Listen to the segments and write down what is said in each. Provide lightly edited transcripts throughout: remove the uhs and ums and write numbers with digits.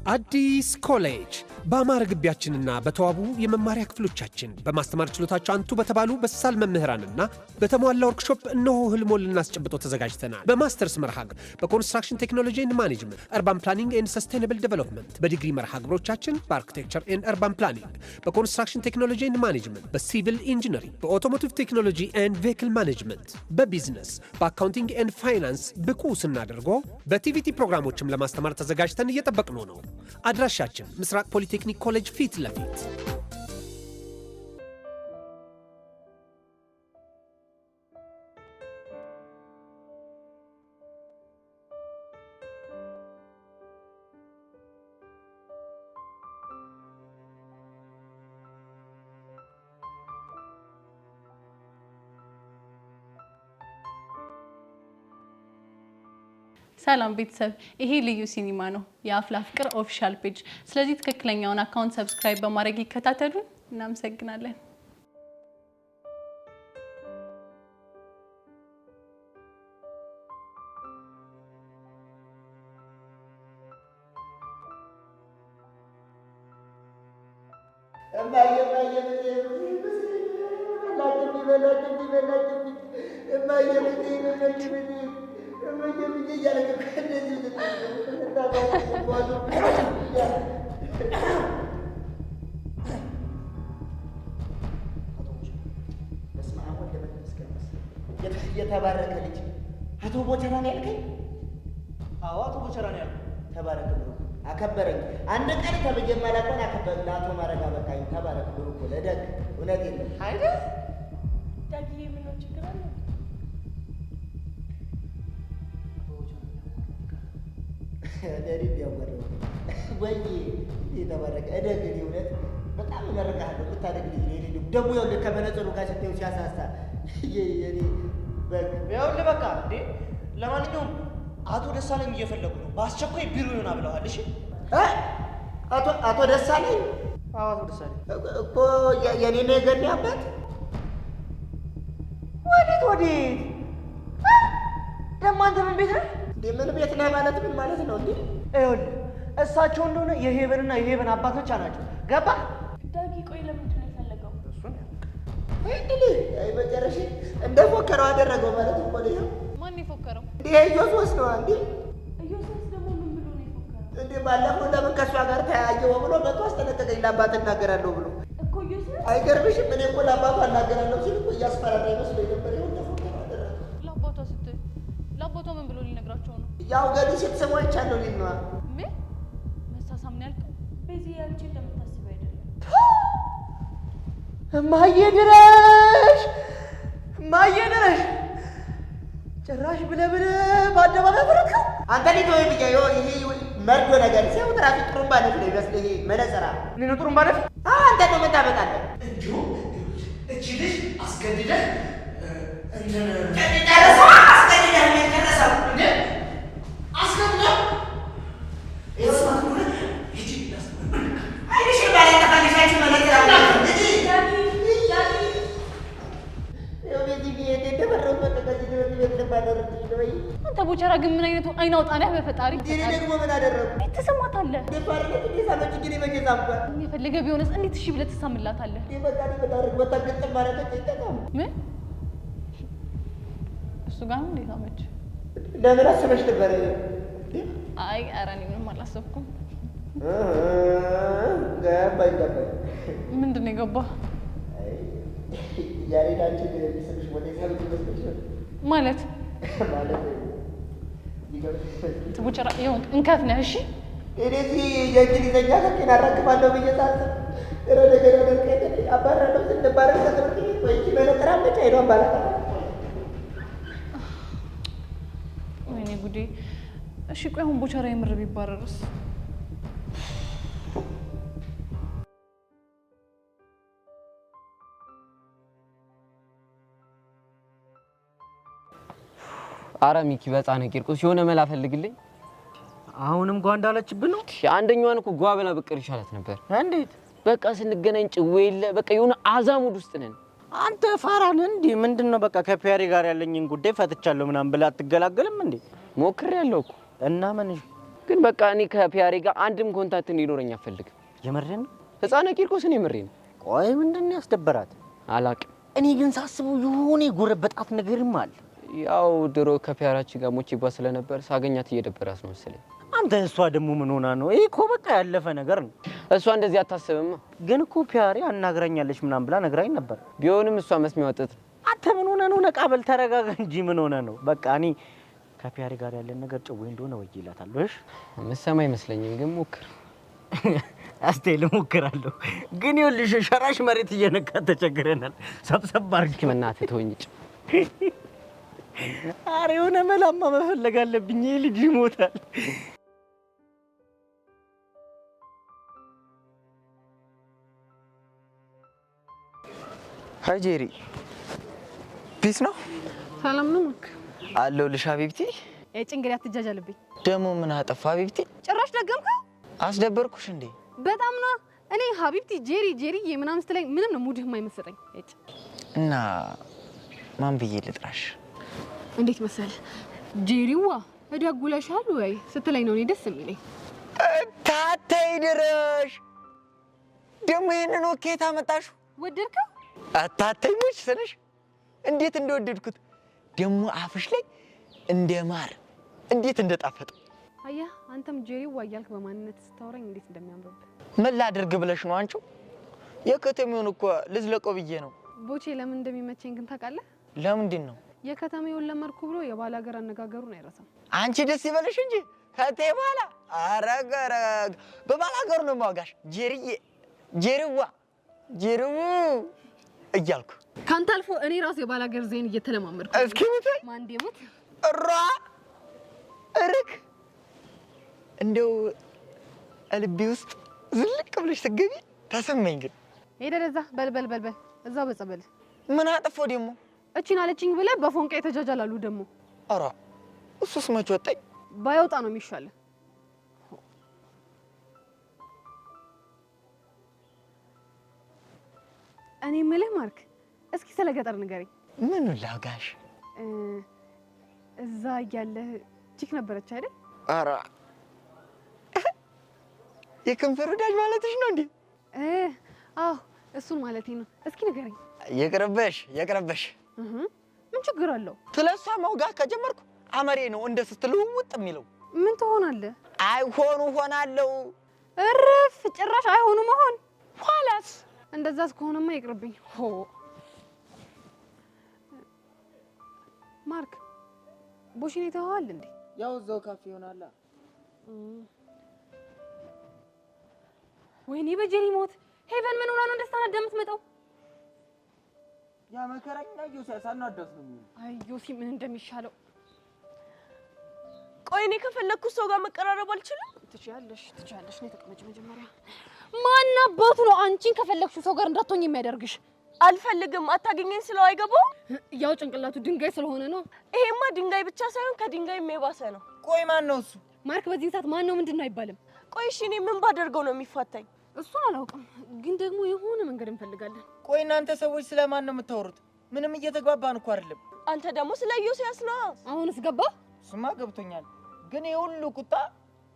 አዲስ ኮሌጅ በአማረ ግቢያችንና በተዋቡ የመማሪያ ክፍሎቻችን በማስተማር ችሎታቸው አንቱ በተባሉ በሳል መምህራንና በተሟላ ወርክሾፕ እነሆ ህልሞን ልናስጨብጦ ተዘጋጅተናል። በማስተርስ መርሃ ግብር በኮንስትራክሽን ቴክኖሎጂ ኤንድ ማኔጅመንት፣ አርባን ፕላኒንግ ኤንድ ሰስቴናብል ዴቨሎፕመንት፣ በዲግሪ መርሃ ግብሮቻችን በአርኪቴክቸር ኤንድ አርባን ፕላኒንግ፣ በኮንስትራክሽን ቴክኖሎጂ ኤንድ ማኔጅመንት፣ በሲቪል ኢንጂነሪንግ፣ በኦቶሞቲቭ ቴክኖሎጂ ኤንድ ቬሂክል ማኔጅመንት፣ በቢዝነስ፣ በአካውንቲንግ ኤንድ ፋይናንስ ብቁ ስናደርጎ በቲቪቲ ፕሮግራሞችም ለማስተማር ተዘጋጅተን እየጠበቅነው ነው። አድራሻችን ምስራቅ ፖሊቴክኒክ ኮሌጅ ፊት ለፊት። ሰላም ቤተሰብ፣ ይሄ ልዩ ሲኒማ ነው የአፍላ ፍቅር ኦፊሻል ፔጅ። ስለዚህ ትክክለኛውን አካውንት ሰብስክራይብ በማድረግ ይከታተሉን። እናመሰግናለን። የተባረከ ልጅ አቶ ቦቸራ ነው ያልከኝ? አዎ አቶ ቦቸራ ነው ያልከኝ። ተባረከ ብሩክ፣ አከበረኝ። አንድ ቀን ተብዬ ማላቆን አከበረኝ። ለአቶ ማረጋ በቃኝ። ተባረከ ብሩክ፣ ለደግ እውነቴን ነው አይደል? ዳግዬ ምን ነው ችግር አለ? ደሪብ ያወራው ወይ የተባረከ እደግ። እውነት በጣም እመርቅሃለሁ። የምታደግ ልጅ ነው። ደግሞ ያው ከመነጽሩ ጋር ስትይው ሲያሳሳ የኔ ይኸውልህ በቃ እንዴ። ለማንኛውም አቶ ደሳለኝ እየፈለጉ ነው፣ በአስቸኳይ ቢሮ ይሆናል ብለዋል። እሺ አቶ ደሳለኝ? አዎ አቶ ደሳለኝ እኮ የኔ ነው የገኒ አባት። ወዴት ደግሞ አንተ ምን ቤት ነህ እንዴ? ምን ቤት ነህ ማለት ምን ማለት ነው እንዴ? ይኸውልህ እሳቸው እንደሆነ የሄቨንና የሄቨን አባት ብቻ ናቸው። ገባህ? ዳጊ ቆይ ለምንድን ነው የፈለገው? እሱን አይ መጨረሻ እንደፎከረው አደረገው ማለት እኮ ነው። ማን የፎከረው? እንዴ ኢዮስስ ነው እንዴ? ኢዮስስ ደግሞ ምን ብሎ ነው የፎከረው? እንዴ ባለፈው ለምን ከሷ ጋር ተያየው ብሎ መጥቶ አስጠነቀቀኝ። ለአባት እናገራለሁ ብሎ እኮ ኢዮስስ አይገርምሽም? እኔ እኮ ለአባቱ እናገራለሁ ሲል እኮ እያስፈራራ ይመስለኝ ነበር። ይሁን እንደፎከረው አደረገው። ለአባቷ ስትል ለአባቷ ምን ብሎ ሊነግራቸው ነው? ያው ገዲ ስትሰማ ይቻለው ሊነዋ ምን መሳሳም ነው ያልከው? በዚህ ያንቺ እንደምታስበው አይደለም። እማዬ ድረሽ፣ እማዬ ድረሽ። ጭራሽ ብለህ በአደባባይ ፈረድከው አንተ ልጅ። ወይ ብዬ ይሄ መርዶ ነገር ሲያው ትራፊክ ጥሩምባ ነፍ ነው ይመስልህ? ይሄ መነጽራ እኔ ነው ጥሩምባ ነፍ? አንተ ነው መታበቃለህ። እንዲሁ እቺ ልጅ አስገድደህ አንተ ቦቸራ ግን ምን አይነቱ አይን አውጣ ነህ? በፈጣሪ እኔ ደግሞ ምን አደረኩ? ትሰማታለህ? ደፋርነት እንዴ ሳመጭ ግን ይመጀዛምኳል። የፈለገ ቢሆንስ እንዴት እሺ ብለህ ትሰማላታለህ? በቃ በታሪክ ወጣገጥ ማለት ነው። ምን እሱ ጋር ነው እንዴት አመች? ለምን አስበሽ ነበር? አይ ኧረ እኔ ምንም አላሰብኩም። ገባኝ። ምንድን ነው የገባህ? ያሬድ አንቺን የሚስብሽ ወደ ሳብት ይመስልሽ ማለት ቦቸራ ይሁን እንከፍ ነህ። እሺ እዚህ የእንግሊዘኛ ከኪን አራግፋለሁ ብዬ ሳስብ ነገር ደርቀ አባራለሁ ስንባረር ከትምህርት ቤት ወይ በነጠራ ብቻ ሄዷን ባላቀ ወይኔ ጉዴ። እሺ ቆይ አሁን ቦቸራ የምር ቢባረርስ? አረ ሚኪ በጣም ቂርቆስ የሆነ መላ ፈልግልኝ። አሁንም ጓ እንዳለችብን ነው። አንደኛዋን እኮ ጓ ብላ ብቅር ይሻላት ነበር። እንዴት? በቃ ስንገናኝ ጭዌ የለ በቃ የሆነ አዛሙድ ውስጥ ነን። አንተ ፋራን እንዴ? ምንድነው በቃ ከፒያሪ ጋር ያለኝን ጉዳይ ፈትቻለሁ ምናምን ብላ አትገላገልም እንዴ? ሞክሬያለሁ እኮ እና ምን ግን በቃ እኔ ከፒያሬ ጋር አንድም ኮንታክት እንዲኖረኝ አልፈልግም። የምርህን? ህፃነ ቂርቆስ እኔ ምሬ ነው። ቆይ ምንድነው ያስደበራት? አላቅም። እኔ ግን ሳስበው የሆነ የጎረበጣት ነገርም አለ። ያው ድሮ ከፒያራችን ጋር ሞቼባ ስለነበር ሳገኛት እየደበራት ነው መሰለኝ። አንተ እሷ ደግሞ ምን ሆና ነው? ይሄ እኮ በቃ ያለፈ ነገር ነው። እሷ እንደዚህ አታስብማ። ግን እኮ ፒያሬ አናግራኛለች ምናምን ብላ ነግራኝ ነበር። ቢሆንም እሷ መስሚያ ወጥት። አንተ ምን ሆነ ነው? ነቃ በል ተረጋጋ እንጂ ምን ሆነ ነው? በቃ እኔ ከፒያሬ ጋር ያለን ነገር ጭዌ እንደሆነ ወይላታለሁ። እሺ መሰማ አይመስለኝም፣ ግን ሞክር። አስቴል ሞክራለሁ። ግን ይኸውልሽ ሸራሽ መሬት እየነካ ተቸግረናል። ሰብሰብ አድርጊ በእናትህ ተወኝ። ኧረ የሆነ መላማ መፈለግ አለብኝ። ይሄ ልጅ ይሞታል። ሃይ ጄሪ፣ ፒስ ነው? ሰላም ነው ማክ? አለሁልሽ ሀቢብቲ። ጭንግል አትጃጃልብኝ። ደግሞ ምን አጠፋ ሀቢብቲ? ጭራሽ ደገምከው? አስደበርኩሽ እንዴ? በጣም ነው። እኔ ሀቢብቲ ጄሪ ምናምን ስትለኝ ምንም ነው ሙድህ የማይመስጠኝ። እና ማን ብዬ ልጥራሽ? እንዴት መሰል ጄሪዋ እደጉለሻል ወይ ስትለኝ ነው እኔ ደስ የሚለኝ። ታተይ ድረሽ ደግሞ ይሄንን ወኬታ መጣሽ? ወደድከው? አታተይ ሙች ስልሽ እንዴት እንደወደድኩት ደግሞ አፍሽ ላይ እንደ ማር እንዴት እንደጣፈጠ። አያ አንተም ጄሪዋ እያልክ በማንነት ስታወራኝ እንዴት እንደሚያምርብህ። ምን ላድርግ ብለሽ ነው አንቺው? የከተሜውን እኮ ልዝለቀው ብዬ ነው። ቦቼ ለምን እንደሚመቸኝ ግን ታውቃለህ? ለምንድን ነው? የከተሜውን ለመርኩ ብሎ የባል ሀገር አነጋገሩን አይረሳም። አንቺ ደስ ይበልሽ እንጂ ከቴ በኋላ አረገረግ በባል ሀገሩ ነው የማወጋሽ። ጄሪዋ እያልኩ ካንተ አልፎ እኔ ራሱ የባል ሀገር ዜን እየተለማመድኩ እስኪ ሙት ማን ደሙት ራ እርክ እንደው ልቤ ውስጥ ዝልቅ ብለሽ ስትገቢ ተሰማኝ። ግን ሄደህ እዛ በልበል እዛው በጸበል ምን አጠፋው ደግሞ? እቺን አለችኝ ብለህ በፎንቃ የተጃጃላሉ ደግሞ። ኧረ እሱስ መች ወጣኝ። ባይወጣ ነው የሚሻለው። እኔ የምልህ ማርክ፣ እስኪ ስለ ገጠር ንገረኝ። ምን ላጋሽ? እዛ እያለህ ቺክ ነበረች አይደል? ኧረ የከንፈር ወዳጅ ማለትሽ ነው እንዴ? አዎ እሱን ማለቴ ነው። እስኪ ንገረኝ። ይቅርብሽ። ምን ችግር አለው? ስለሷ መውጋት ከጀመርኩ አመሬ ነው እንደ ስትልውጥ የሚለው። ምን ትሆናለህ? አይሆኑ ሆናለሁ። እርፍ! ጭራሽ አይሆኑ መሆን። ኋላስ እንደዛስ ከሆነማ ይቅርብኝ። ማርክ ቦሽኔ ተዋል እንዴ? ያው እዛው ካፌ ይሆናል። ወይኔ በጀሪ ሞት። ሄቨን ምን ሆና ነው እንደስታና እንደምትመጣው? ያ መከራኛ ዮሴፍ ሳናደስ ነው። አይ ዮሲ ምን እንደሚሻለው። ቆይ እኔ ከፈለኩት ሰው ጋር መቀራረብ አልችልም? ትችያለሽ። እኔ ተቀመጭ መጀመሪያ። ማን አባቱ ነው አንቺን ከፈለግሽው ሰው ጋር እንዳትሆኝ የሚያደርግሽ? አልፈልግም። አታገኘኝ ስለው አይገባው? ያው ጭንቅላቱ ድንጋይ ስለሆነ ነው። ይሄማ ድንጋይ ብቻ ሳይሆን ከድንጋይም የባሰ ነው። ቆይ ማን ነው እሱ? ማርክ በዚህ ሰዓት ማን ነው ምንድነው አይባልም። ቆይ እሺ እኔ ምን ባደርገው ነው የሚፋታኝ? እሱን አላውቅም፣ ግን ደግሞ የሆነ መንገድ እንፈልጋለን። ቆይ እናንተ ሰዎች ስለማን ነው የምታወሩት? ምንም እየተግባባን እኮ አይደለም። አንተ ደግሞ ስለ ዮሴያስ ነው። አሁንስ ገባ? እሱማ ገብቶኛል። ግን የሁሉ ቁጣ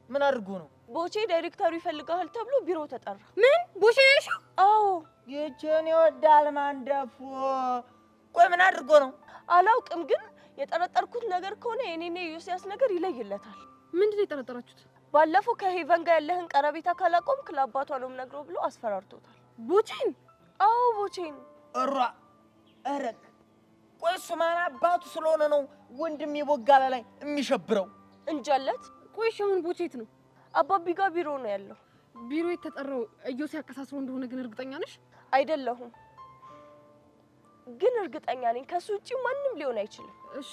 ምን አድርጎ ነው? ቦቼ ዳይሬክተሩ ይፈልጋል ተብሎ ቢሮ ተጠራ። ምን ቦቼ ነሽ? አዎ ይችን ይወዳል ማንደፉ። ቆይ ምን አድርጎ ነው? አላውቅም፣ ግን የጠረጠርኩት ነገር ከሆነ የኔና የዮሴያስ ነገር ይለይለታል። ምንድን ነው የጠረጠራችሁት? ባለፈው ከሄቨን ጋር ያለህን ቀረቤታ ካላቆምክ ለአባቷ ነው የምነግረው ብሎ አስፈራርቶታል። ቦቼን? አዎ ቦቼን። እረክ ቆይ እሱ ማን አባቱ ስለሆነ ነው ወንድም የቦጋላ ላይ የሚሸብረው? እንጃለት። ቆይ አሁን ቦቼት ነው? አባቢ ጋር ቢሮ ነው ያለው። ቢሮ የተጠራው እዮሴ አቀሳስሮ እንደሆነ ግን እርግጠኛ ነሽ? አይደለሁም፣ ግን እርግጠኛ ነኝ ከሱ ውጪ ማንም ሊሆን አይችልም። እሺ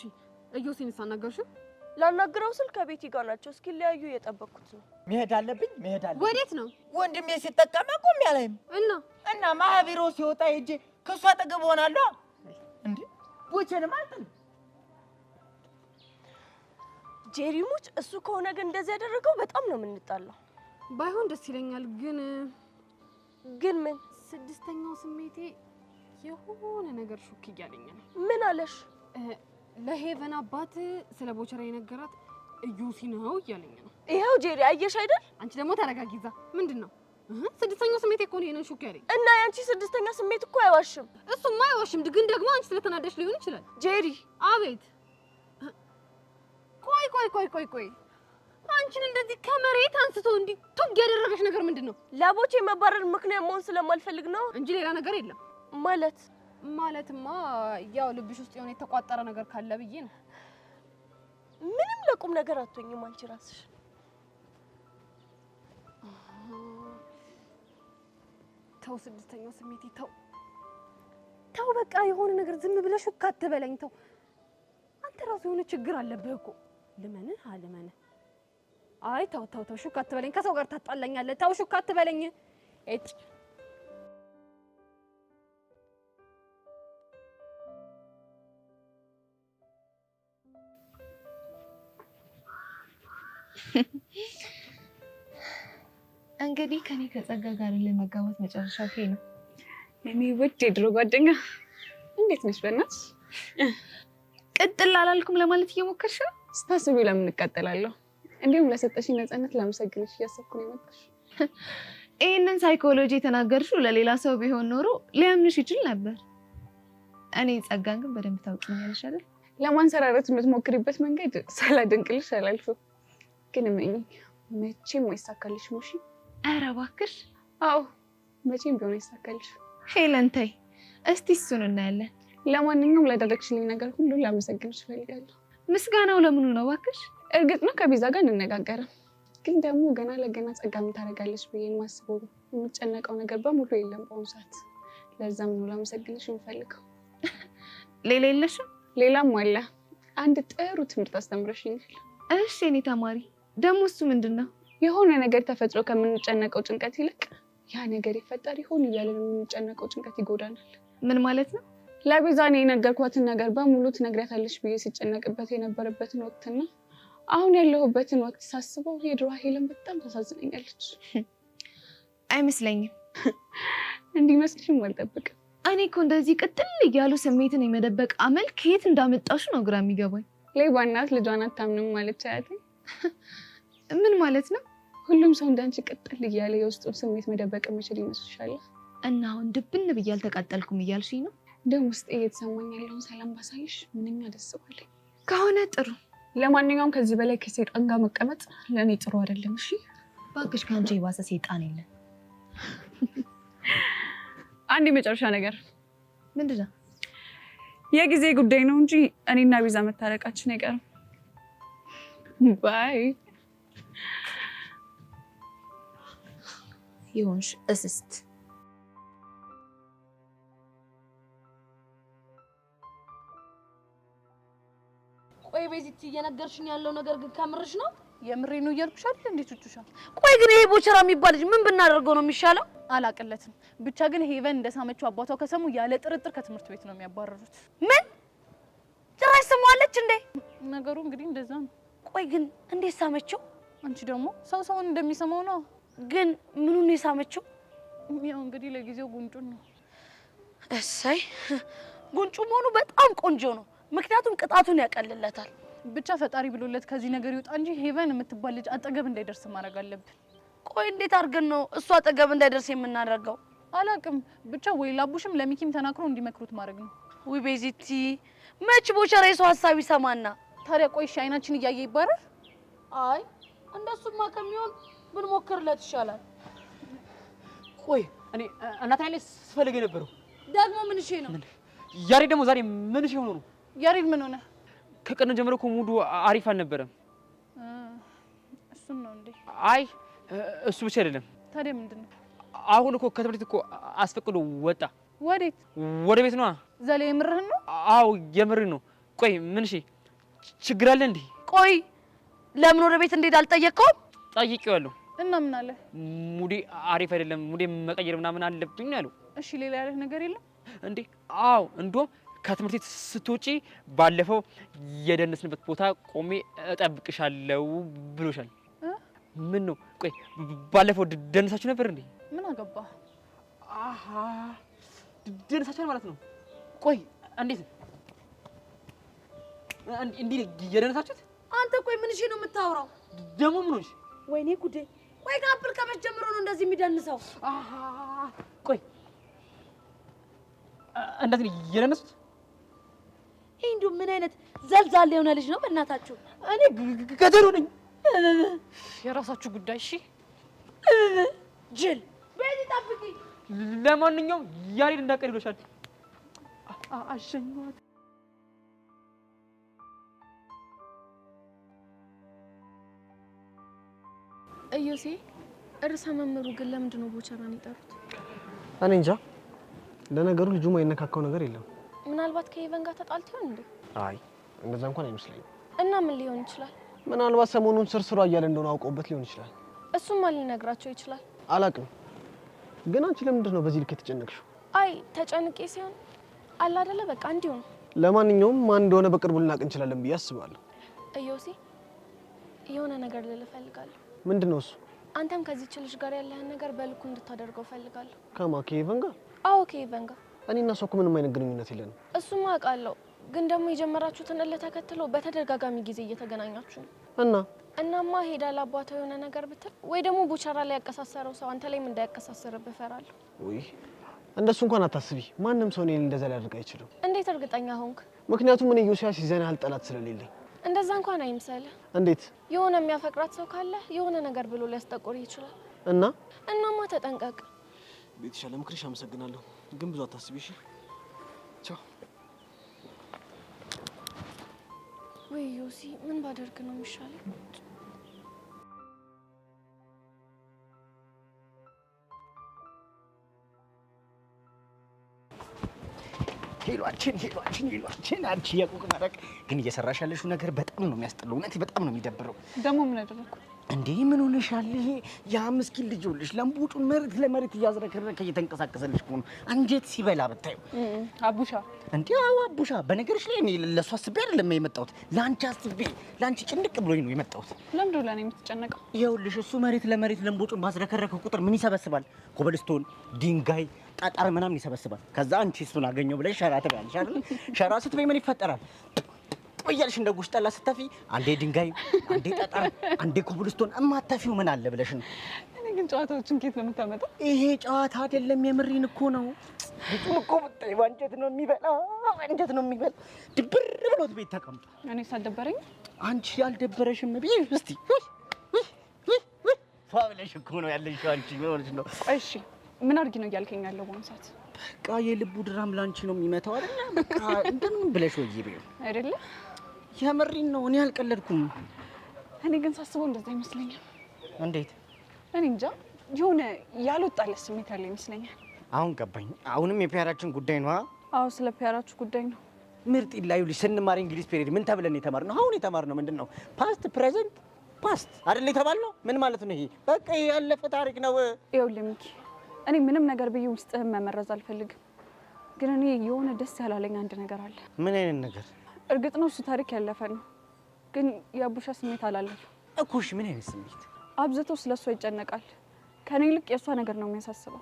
እዮሴን ሳናገርሽው? ላናግረው ስል ከቤቲ ጋር ናቸው። እስኪለያዩ እየጠበቅኩት ነው። መሄድ አለብኝ። ወዴት ነው? ወንድሜ ሲጠቀም ቆም ያለኝ እና ማህበሩ ሲወጣ ሄጄ ከሷ አጠገብ ሆናለሁ እንዴ? ቦቼንም አልጥል ጄሪሙች እሱ ከሆነ ግን እንደዚህ ያደረገው በጣም ነው የምንጣላው። ባይሆን ደስ ይለኛል፣ ግን ምን? ስድስተኛው ስሜቴ የሆነ ነገር ሹክ እያለኝ ነው። ምን አለሽ? ለሄቨን አባት ስለ ቦቸራ የነገራት እዮሲ ነው እያለኝ ነው። ይሄው ጄሪ አየሽ አይደል? አንቺ ደግሞ ተረጋጊ። እዛ ምንድነው? ስድስተኛው ስሜት እኮ ነው ይሄንን ሹክ ያለኝ። እና ያንቺ ስድስተኛ ስሜት እኮ አይዋሽም። እሱማ አይዋሽም፣ ግን ደግሞ አንቺ ስለተናደሽ ሊሆን ይችላል። ጄሪ አቤት። ቆይ አንቺን እንደዚህ ከመሬት አንስቶ እንዲህ ቱግ ያደረገሽ ነገር ምንድነው? ለቦቼ መባረር ምክንያት መሆን ስለማልፈልግ ነው እንጂ ሌላ ነገር የለም። ማለትማ ያው ልብሽ ውስጥ የሆነ የተቋጠረ ነገር ካለ ብዬ ነው። ምንም ለቁም ነገር አትሆኝም አንቺ ራስሽ። ተው ስድስተኛው ስሜት ተው በቃ የሆነ ነገር ዝም ብለሽ ሹክ አትበለኝ። ተው አንተ ራሱ የሆነ ችግር አለብህ እኮ። ልመንህ አልመንህ። አይ ተው ሹክ አትበለኝ። ከሰው ጋር ታጣላኛለህ። ተው ሹክ አትበለኝ። እጭ እንግዲህ ከኔ ከጸጋ ጋር ለመጋባት መጨረሻው ይሄ ነው። እኔ ውድ የድሮ ጓደኛ እንዴት ነሽ? በእናትሽ ቅጥል አላልኩም ለማለት እየሞከርሽ ነው? ስታስቢው ለምን እቀጥላለሁ? እንዲሁም ለሰጠሽኝ ነፃነት ላመሰግንሽ እያሰብኩ ነው የመጣሽ። ይሄንን ሳይኮሎጂ የተናገርሽው ለሌላ ሰው ቢሆን ኖሮ ሊያምንሽ ይችል ነበር። እኔ ጸጋን ግን በደንብ ታውቂኛለሽ አይደል? ለማንሰራረት የምትሞክሪበት መንገድ ሳላደንቅልሽ አላልፍም። ግን እመኚኝ መቼም አይሳካልሽ ሞሺ። ኧረ እባክሽ። አዎ መቼም ቢሆን አይሳካልሽ። ሄለን ተይ እስቲ እሱን እናያለን። ለማንኛውም ላደረግሽልኝ ነገር ሁሉ ላመሰግንሽ እፈልጋለሁ። ምስጋናው ለምኑ ነው እባክሽ? እርግጥ ነው ከቤዛ ጋር እንነጋገርም፣ ግን ደግሞ ገና ለገና ጸጋ ምን ታደርጋለች ብዬ የማስበው የምጨነቀው ነገር በሙሉ የለም በአሁኑ ሰዓት። ለዛም ነው ላመሰግንሽ የምፈልገው። ሌላ የለሽም? ሌላም አለ። አንድ ጥሩ ትምህርት አስተምረሽኛል። እሺ እኔ ተማሪ ደግሞ እሱ ምንድን ነው? የሆነ ነገር ተፈጥሮ ከምንጨነቀው ጭንቀት ይልቅ ያ ነገር ይፈጠር ይሆን እያለን የምንጨነቀው ጭንቀት ይጎዳናል። ምን ማለት ነው? ለቤዛ እኔ የነገርኳትን ነገር በሙሉ ትነግሪያታለሽ ብዬ ሲጨነቅበት የነበረበትን ወቅትና አሁን ያለሁበትን ወቅት ሳስበው የድሮ ሄለን በጣም ታሳዝነኛለች። አይመስለኝም። እንዲመስልሽም አልጠብቅም። እኔ እኮ እንደዚህ ቅጥል እያሉ ስሜትን የመደበቅ አመል ከየት እንዳመጣሹ ነው ግራ የሚገባኝ። ሌባ እናት ልጇን አታምንም ማለት አያትኝ። ምን ማለት ነው? ሁሉም ሰው እንዳንቺ ቅጥል እያለ የውስጡን ስሜት መደበቅ የሚችል ይመስልሻል? እና አሁን ድብን ብዬ አልተቃጠልኩም እያልሽኝ ነው? ደም ውስጥ እየተሰማኝ ያለውን ሰላም ባሳይሽ ምንኛ ደስ ባለኝ። ከሆነ ጥሩ። ለማንኛውም ከዚህ በላይ ከሰይጣን ጋር መቀመጥ ለእኔ ጥሩ አይደለም። እሺ እባክሽ፣ ከአንቺ የባሰ ሰይጣን የለም። አንድ የመጨረሻ ነገር። ምንድን ነው? የጊዜ ጉዳይ ነው እንጂ እኔና ቤዛ መታረቃችን አይቀርም። ባይ። ይሁንሽ እስስት። ቆይ ቤዚት እየነገርሽኝ ያለው ነገር ግን ከምርሽ ነው? የምሬ ነው እያልኩሽ አይደል? እንዴት ጩጩሻ? ቆይ ግን ይሄ ቦቸራ የሚባል ልጅ ምን ብናደርገው ነው የሚሻለው? አላቅለትም። ብቻ ግን ሄቨን እንደሳመችው አባቷ ከሰሙ ያለ ጥርጥር ከትምህርት ቤት ነው የሚያባረሩት። ምን ጭራሽ ስሟለች እንዴ? ነገሩ እንግዲህ እንደዛ ነው። ቆይ ግን እንዴት ሳመችው? አንቺ ደግሞ ሰውን እንደሚሰማው ነው። ግን ምኑን ነው የሳመችው? ያው እንግዲህ ለጊዜው ጉንጩን ነው። እሰይ ጉንጩ መሆኑ በጣም ቆንጆ ነው፣ ምክንያቱም ቅጣቱን ያቀልለታል። ብቻ ፈጣሪ ብሎለት ከዚህ ነገር ይውጣ እንጂ ሄቨን የምትባል ልጅ አጠገብ እንዳይደርስ ማድረግ አለብን። ቆይ እንዴት አድርገን ነው እሱ አጠገብ እንዳይደርስ የምናደርገው? አላቅም። ብቻ ወይ ላቡሽም ለሚኪም ተናክሮ እንዲመክሩት ማድረግ ነው። ውይ ቤዚቲ መች ቦቸራ የሰው ሀሳብ ይሰማና? ታዲያ ቆይ እሺ አይናችን እያየ ይባረር? አይ እንደሱማ ከሚሆን ብንሞክርለት ይሻላል። ቆይ እኔ እናት አይኔ ስፈልግ የነበረው ደግሞ ምን እሺ ነው? ያሬድ ደግሞ ዛሬ ምን እሺ ሆኖ ነው? ያሬድ ምን ሆነ? ከቀን ጀምሮ እኮ ሙዱ አሪፍ አልነበረም። እሱም ነው እንዴ? አይ እሱ ብቻ አይደለም። ታዲያ ምንድነው? አሁን እኮ ከትምህርት ቤት እኮ አስፈቅዶ ወጣ። ወዴት? ወደ ቤት ነዋ። ዛሬ የምርህን ነው? አዎ የምርህን ነው። ቆይ ምን እሺ ችግር አለ እንዴ? ቆይ ለምን ወደ ቤት እንዴት አልጠየቀውም? ጠይቄዋለሁ። እና ምን አለ? ሙዴ አሪፍ አይደለም፣ ሙዴ መቀየር ምናምን አለብኝ ያለው። እሺ ሌላ ያለህ ነገር የለም እንዴ? አዎ እንደውም ከትምህርት ቤት ስትወጪ ባለፈው የደነስንበት ቦታ ቆሜ እጠብቅሻለሁ ብሎሻል። ምን ነው? ቆይ ባለፈው ደነሳችሁ ነበር እንዴ? ምን አገባ? አሃ ደነሳችሁ ማለት ነው። ቆይ እንዴት እንዴ የደነሳችሁት? አንተ ቆይ ምን እሺ ነው የምታወራው? ደግሞ ምን ሆነሽ? ወይኔ ጉዴ! ቆይ ካፕል ከመቼ ጀምሮ ነው እንደዚህ የሚደንሰው? ቆይ እንደዚህ እየደነሱት? ይሄ እንዲሁ ምን አይነት ዘልዛል የሆነ ልጅ ነው በእናታችሁ? እኔ ገደሉ ነኝ። የራሳችሁ ጉዳይ። እሺ ጅል ቤት ጠብቂ። ለማንኛውም ያሬድ እንዳቀር ይሎሻል። አሸኛት። እዮሴ እርሳ መምህሩ ግን ለምንድን ነው ቦቸራን የጠሩት? እኔ እንጃ። ለነገሩ ልጁ የማይነካካው ነገር የለም። ምናልባት ከኢቨን ጋር ተጣልቶ ይሆን እንዴ? አይ እንደዛ እንኳን አይመስለኝም። እና ምን ሊሆን ይችላል? ምናልባት ሰሞኑን ስርስሯ እያለ እንደሆነ አውቀውበት ሊሆን ይችላል። እሱማ ሊነግራቸው ይችላል። አላቅም። ግን አንቺ ለምንድን ነው በዚህ ልክ የተጨነቅሽው? አይ ተጨንቄ ሲሆን አለ አይደለ በቃ እንዲሁ ነው። ለማንኛውም ማን እንደሆነ በቅርቡ ልናቅ እንችላለን ብዬ አስባለሁ። እዮሴ የሆነ ነገር ልል እፈልጋለሁ። ምንድን ነው እሱ? አንተም ከዚህች ልጅ ጋር ያለህን ነገር በልኩ እንድታደርገው እፈልጋለሁ። ከማ ከኢቨን ጋር? አዎ ከኢቨን ጋር። እኔና እሷ እኮ ምንም አይነት ግንኙነት የለንም። እሱማ አውቃለሁ። ግን ደግሞ የጀመራችሁትን እልህ ተከትሎ በተደጋጋሚ ጊዜ እየተገናኛችሁ ነው። እናማ ሄዳ ለአባቷ የሆነ ነገር ብትል ወይ ደግሞ ቦቸራ ላይ ያቀሳሰረው ሰው አንተ ላይም እንዳያቀሳሰርብህ እፈራለሁ። ውይ እንደሱ እንኳን አታስቢ። ማንም ሰው እኔን እንደዛ ሊያደርግ አይችልም። እንዴት እርግጠኛ ሆንክ? ምክንያቱም እኔ ዮሲያስ ሲዘና ያህል ጠላት ስለሌለኝ። እንደዛ እንኳን አይምሰልህ። እንዴት? የሆነ የሚያፈቅራት ሰው ካለ የሆነ ነገር ብሎ ሊያስጠቁርህ ይችላል። እናማ ተጠንቀቅ። ቤትሻ ለምክርሽ አመሰግናለሁ፣ ግን ብዙ አታስቢ እሺ? ቻው። ወይ ዮሲ ምን ባደርግ ነው የሚሻለው? ሄሏችን አንቺ የቁቅ መረቅ ግን እየሰራሽ ያለሽው ነገር በጣም ነው የሚያስጠላው። እውነት በጣም ነው የሚደብረው። ደግሞ ምን አደረኩ እንዴ? ምን ሆነሻል? ይሄ ያ ምስኪን ልጅ ይኸውልሽ ለምቡጡን መሬት ለመሬት እያዝረከረከ እየተንቀሳቀሰልሽ እኮ ነው። አንጀት ሲበላ ብታዩ። አቡሻ እንዴ? አዎ አቡሻ። በነገርሽ ላይ እኔ ለሱ አስቤ አይደለም የመጣሁት፣ ለአንቺ አስቤ፣ ለአንቺ ጭንቅ ብሎኝ ነው የመጣሁት። ለምንድን ነው ለኔ የምትጨነቀው? ይኸውልሽ እሱ መሬት ለመሬት ለምቡጡን ባዝረከረከ ቁጥር ምን ይሰበስባል? ኮብልስቶን፣ ድንጋይ፣ ጠጠር ምናምን ይሰበስባል። ከዛ አንቺ እሱን አገኘው ብለሽ ሸራ ትበያለሽ አይደል? ሸራ ስትበይ ምን ይፈጠራል? እያልሽ እንደ ጉሽ ጠላ ስተፊ አንዴ ድንጋይ፣ አንዴ ጠጠር፣ አንዴ ኮብልስቶን እማታፊው ምን አለ ብለሽ ነው። እኔ ግን ጨዋታዎችን ከየት ነው የምታመጣው? ይሄ ጨዋታ አይደለም፣ የምሪን እኮ ነው። ልጁን እኮ ብታይ አንጀት ነው የሚበላ፣ አንጀት ነው የሚበላ። ድብር ብሎት ቤት ተቀምጦ እኔ ሳልደበረኝ አንቺ ያልደበረሽም ብዬ እስቲ ፋብለሽ እኮ ነው ያለሽ አንቺ ሆነሽ ነው። እሺ ምን አድርጊ ነው እያልከኝ ያለው በአሁኑ ሰዓት? በቃ የልቡ ድራም ላንቺ ነው የሚመታው አይደል? በቃ እንደምን ብለሽ ወይ ይበው አይደለ? የምሪን ነው። እኔ አልቀለድኩም። እኔ ግን ሳስበው እንደዛ ይመስለኛል። እንዴት? እኔ እንጃ የሆነ ያልወጣለት ስሜት ያለ ይመስለኛል። አሁን ገባኝ። አሁንም የፒያራችን ጉዳይ ነው። አዎ ስለ ፒያራችሁ ጉዳይ ነው። ምርጥ ይላዩ ስንማር እንግሊዝ ፔሪድ ምን ተብለን የተማርነው? አሁን የተማርነው ምንድን ነው? ፓስት ፕሬዘንት ፓስት አይደል የተባልነው? ምን ማለት ነው ይሄ? በቃ ያለፈ ታሪክ ነው። ይኸውልህ ሚኪ፣ እኔ ምንም ነገር ብዬ ውስጥህን መመረዝ አልፈልግም፣ ግን እኔ የሆነ ደስ ያላለኝ አንድ ነገር አለ። ምን አይነት ነገር? እርግጥ ነው እሱ ታሪክ ያለፈ ነው፣ ግን የአቡሻ ስሜት አላለፈ እኮ። እሺ ምን አይነት ስሜት? አብዝቶ ስለሷ ይጨነቃል። ከኔ ይልቅ የእሷ ነገር ነው የሚያሳስበው።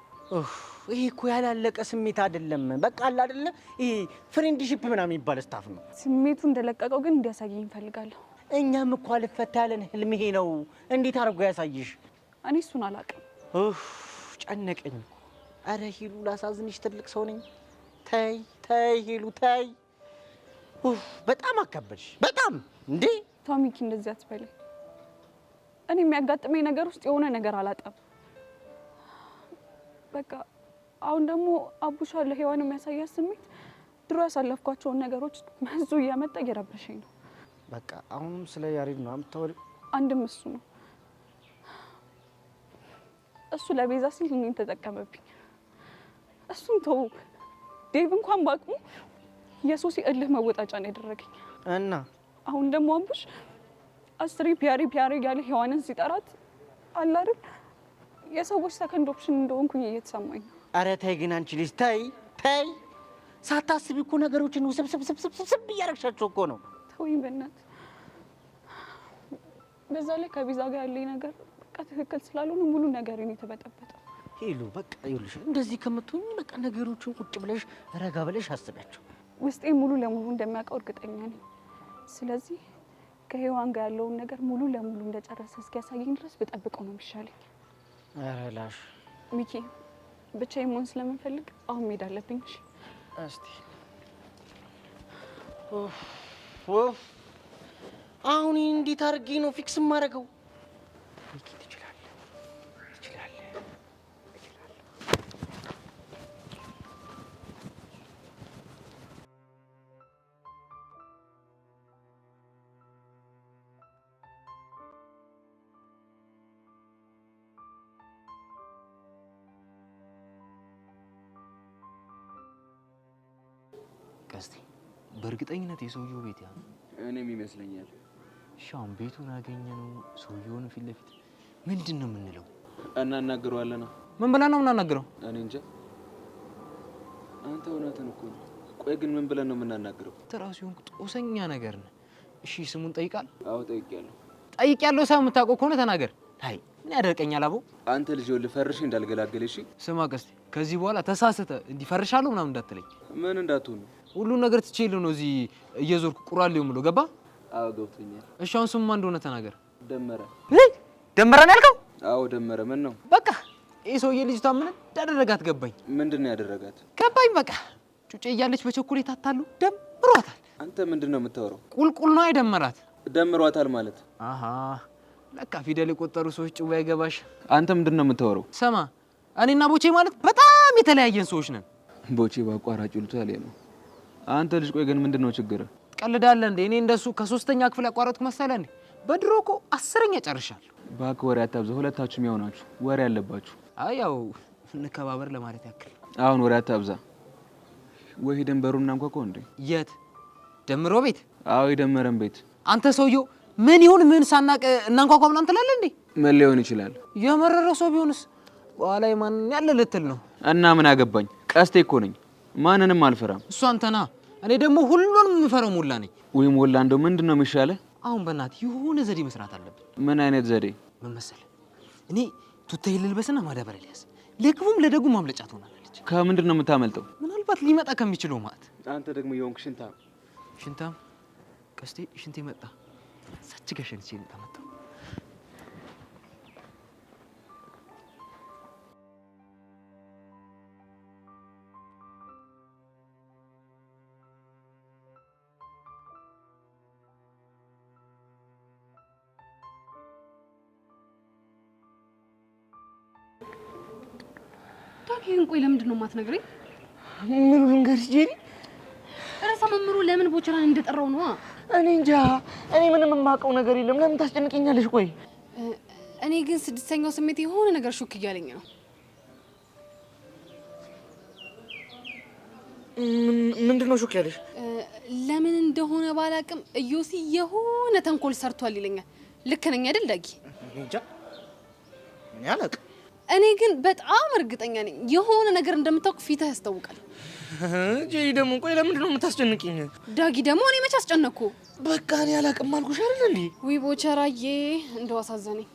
ይሄ እኮ ያላለቀ ስሜት አይደለም። በቃ አለ አይደለ? ይሄ ፍሬንድሺፕ ምናምን የሚባል ስታፍ ነው። ስሜቱ እንደለቀቀው ግን እንዲያሳየኝ እፈልጋለሁ። እኛም እኮ አልፈታ ያለን ህልም ይሄ ነው። እንዴት አድርጎ ያሳይሽ? እኔ እሱን አላውቅም። ጨነቀኝ። አረ ሂሉ ላሳዝንሽ፣ ትልቅ ሰው ነኝ። ተይ ተይ ሂሉ ተይ። በጣም አከበድሽ። በጣም እንዴ! ቶሚኪ እንደዚህ አትበለኝ። እኔ የሚያጋጥመኝ ነገር ውስጥ የሆነ ነገር አላጣም። በቃ አሁን ደግሞ አቡሻ ለሔዋን የሚያሳያት ስሜት ድሮ ያሳለፍኳቸውን ነገሮች መዙ እያመጣ እየረበሸኝ ነው። በቃ አሁንም ስለ ያሬድ ነው የምታወሪው? አንድም እሱ ነው። እሱ ለቤዛ ሲል እኔን ተጠቀመብኝ። እሱን ተው። ዴቭ እንኳን ባቅሙ የሶሲ እልህ መወጣጫ ነው ያደረገኝ። እና አሁን ደግሞ አቡሽ አስሪ ፒያሪ ፒያሪ ያለ ሔዋንን ሲጠራት አለ አይደል የሰዎች ሰከንድ ኦፕሽን እንደሆንኩኝ እየተሰማኝ ነው። አረ ተይ ግን አንቺ ልጅ ተይ ተይ። ሳታስቢ እኮ ነገሮችን ውስብስብ እያደረግሻቸው እኮ ነው። ተወኝ በእናትህ። በዛ ላይ ከቤዛ ጋር ያለኝ ነገር በቃ ትክክል ስላልሆነ ሙሉ ነገሬን የተበጠበጠ። ሄሉ በቃ ይኸውልሽ፣ እንደዚህ ከምትሆኚ በቃ ነገሮችን ቁጭ ብለሽ ረጋ ብለሽ አስቢያቸው። ውስጤ ሙሉ ለሙሉ እንደሚያውቀው እርግጠኛ ነኝ። ስለዚህ ከሔዋን ጋር ያለውን ነገር ሙሉ ለሙሉ እንደጨረሰ እስኪያሳየኝ ድረስ በጠብቀው ነው የሚሻለኝ። ኧረ ላሽ ሚኪ ብቻዬን መሆን ስለምንፈልግ አሁን መሄድ አለብኝ። እሺ እስቲ አሁን እንዴት አድርጌ ነው ፊክስ የማደርገው? ሚኪ ትችላለህ። ቀስቴ በእርግጠኝነት የሰውየው ቤት ያ እኔም ይመስለኛል። ሻውን ቤቱን አገኘነው፣ ሰውየውን ፊት ለፊት ምንድን ነው የምንለው? እናናግረዋለን። ምን ብለን ነው የምናናግረው? እኔ እንጃ። አንተ እውነትን እኮ ነው። ቆይ ግን ምን ብለን ነው የምናናግረው? ተራሱ የሆንኩ ጦሰኛ ነገር ነህ። እሺ ስሙን ጠይቃል? አዎ ጠይቄያለሁ። ጠይቄያለሁ ሳይሆን የምታውቀው ከሆነ ተናገር። አይ ምን ያደርቀኛል አቦ? አንተ ልጅ ልፈርሽ እንዳልገላገል። እሺ ስማ ቀስቴ፣ ከዚህ በኋላ ተሳስተ እንዲፈርሻለሁ ምናምን እንዳትለኝ። ምን እንዳትሆን? ሁሉን ነገር ትቼልህ ነው እዚህ እየዞርኩ ቁራሌው የምለው ገባ? አዎ ገብቶኛል። እሺ አሁን ስሙ ማን እንደሆነ ተናገር። ደመረ። ደመረ ነው ያልከው? አዎ ደመረ። ምን ነው? በቃ ይሄ ሰውዬ ልጅቷ ምን እንዳደረጋት ገባኝ። ምንድን ነው ያደረጋት? ገባኝ። በቃ ጩጬ እያለች በቸኮሌት አታሉ ደምሯታል። አንተ ምንድን ነው የምታወራው? ቁልቁል ነው አይደመራት? ደምሯታል ማለት? አሃ ለካ ፊደል የቆጠሩ ሰዎች ጭው አይገባሽ። አንተ ምንድን ነው የምታወራው? ሰማ እኔና ቦቼ ማለት በጣም የተለያየን ሰዎች ነን። ቦቼ ባቋራጭ ልቷል ነው። አንተ ልጅ ቆይ ግን ምንድን ነው ችግር? ቀልዳለ እንዴ? እኔ እንደሱ ከ3ኛ ክፍል ያቋረጥኩ መሰለህ እንዴ? በድሮ እኮ 10ኛ ጨርሻለሁ። እባክህ ወሬ አታብዛ። ሁለታችሁም ያው ናችሁ፣ ወሬ አለባችሁ። አይ ያው እንከባበር ለማለት ያክል። አሁን ወሬ አታብዛ። ወይ ደንበሩን እናንኳኳ እንዴ? የት ደምሮ ቤት? አዎ የደመረን ቤት። አንተ ሰውየው ምን ይሁን ምን ሳናቅ እናንኳኳ ምናምን ትላለህ እንዴ? ምን ሊሆን ይችላል? የመረረው ሰው ቢሆንስ በኋላ ማን ያለ ልትል ነው? እና ምን አገባኝ? ቀስቴ እኮ ነኝ፣ ማንንም አልፈራም። እሱ አንተና እኔ ደግሞ ሁሉንም የምፈራው ሞላ ነኝ። ወይ ሞላ እንደው ምንድን ነው የሚሻለው? አሁን በእናትህ የሆነ ዘዴ መስራት አለብን። ምን አይነት ዘዴ? ምን መሰለህ? እኔ ቱታዬ ልልበስና ማዳበሪያ ልያዝ፣ ለክፉም ለደጉም ማምለጫ ትሆናለች። ከምንድን ነው የምታመልጠው? ምናልባት ሊመጣ ከሚችለው ማለት። አንተ ደግሞ የሆንክ ሽንታም። ሽንታም? ቀስቴ ሽንቴ መጣ። ሳች ጋር ሸንቼ መጣ። ዳጊን ቆይ ለምንድን ነው የማትነግረኝ? ምን ልንገርሽ ጄሪ? ርዕሰ መምህሩ ለምን ቦቸራን እንደጠራው ነው? እኔ እንጃ። እኔ ምንም የማውቀው ነገር የለም። ለምን ታስጨንቀኛለሽ? ቆይ እኔ ግን 6ኛው ስሜት የሆነ ነገር ሹክ እያለኝ ነው። ምንድነው ሹክ ያለሽ? ለምን እንደሆነ ባላቅም እዮሲ የሆነ ተንኮል ሰርቷል ይለኛል። ልክ ነኝ አይደል ዳጊ? እንጃ እኔ አላውቅም። እኔ ግን በጣም እርግጠኛ ነኝ የሆነ ነገር እንደምታውቅ ፊትህ ያስታውቃል። ጄሪ ደግሞ ቆይ ለምንድን ነው የምታስጨንቂኝ? ዳጊ ደግሞ እኔ መች አስጨነቅኩ? በቃ እኔ አላውቅም አልኩሽ አይደል እንዴ? ውይ ቦቸራዬ እንደው አሳዘነኝ።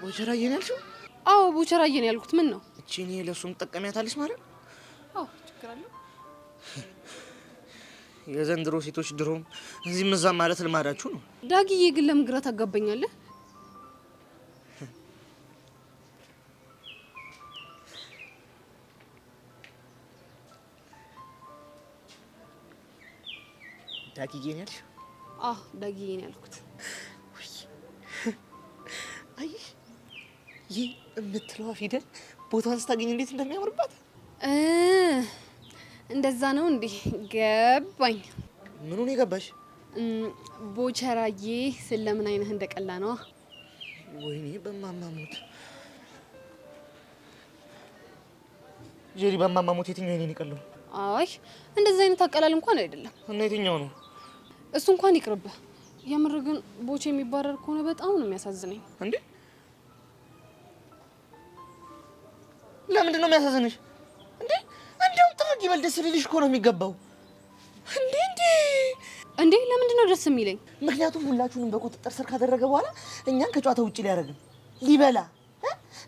ቦቸራዬ ነው ያልሽው? አዎ ቦቸራዬ ነው ያልኩት። ምን ነው እቺ እኔ ለሱም ጠቀሚያታለሽ ማለት? አዎ ችግር አለ። የዘንድሮ ሴቶች ድሮም እዚህ መዛም ማለት ልማዳችሁ ነው። ዳጊዬ ግን ለምን ግራ ታጋባኛለህ? ዳጊዬ ነው ያልሽው? አዎ ዳጊዬ ነው ያልኩት። አይ ይህ የምትለዋ ፊደል ቦታዋን ስታገኝ እንዴት እንደሚያምርባት። እንደዛ ነው እንዴ? ገባኝ። ምኑን የገባሽ? ቦቸራዬ ስለምን አይነህ እንደቀላ ነው። ወይኔ በማማሙት ጄሪ፣ በማማሙት የትኛው የኔን ይቀለው? አይ እንደዛ አይነት አቀላል እንኳን አይደለም። እና የትኛው ነው? እሱ እንኳን ይቅርብህ። የምር ግን ቦቼ የሚባረር ከሆነ በጣም ነው የሚያሳዝነኝ። እንዴ ለምንድን ነው የሚያሳዝንሽ? እንዴ እንደውም ጥርግ ይበል፣ ደስ ሊልሽ እኮ ነው የሚገባው። እንዴ እንዴ ለምንድን ነው ደስ የሚለኝ? ምክንያቱም ሁላችሁንም በቁጥጥር ስር ካደረገ በኋላ እኛን ከጨዋታ ውጭ ሊያደርገን ሊበላ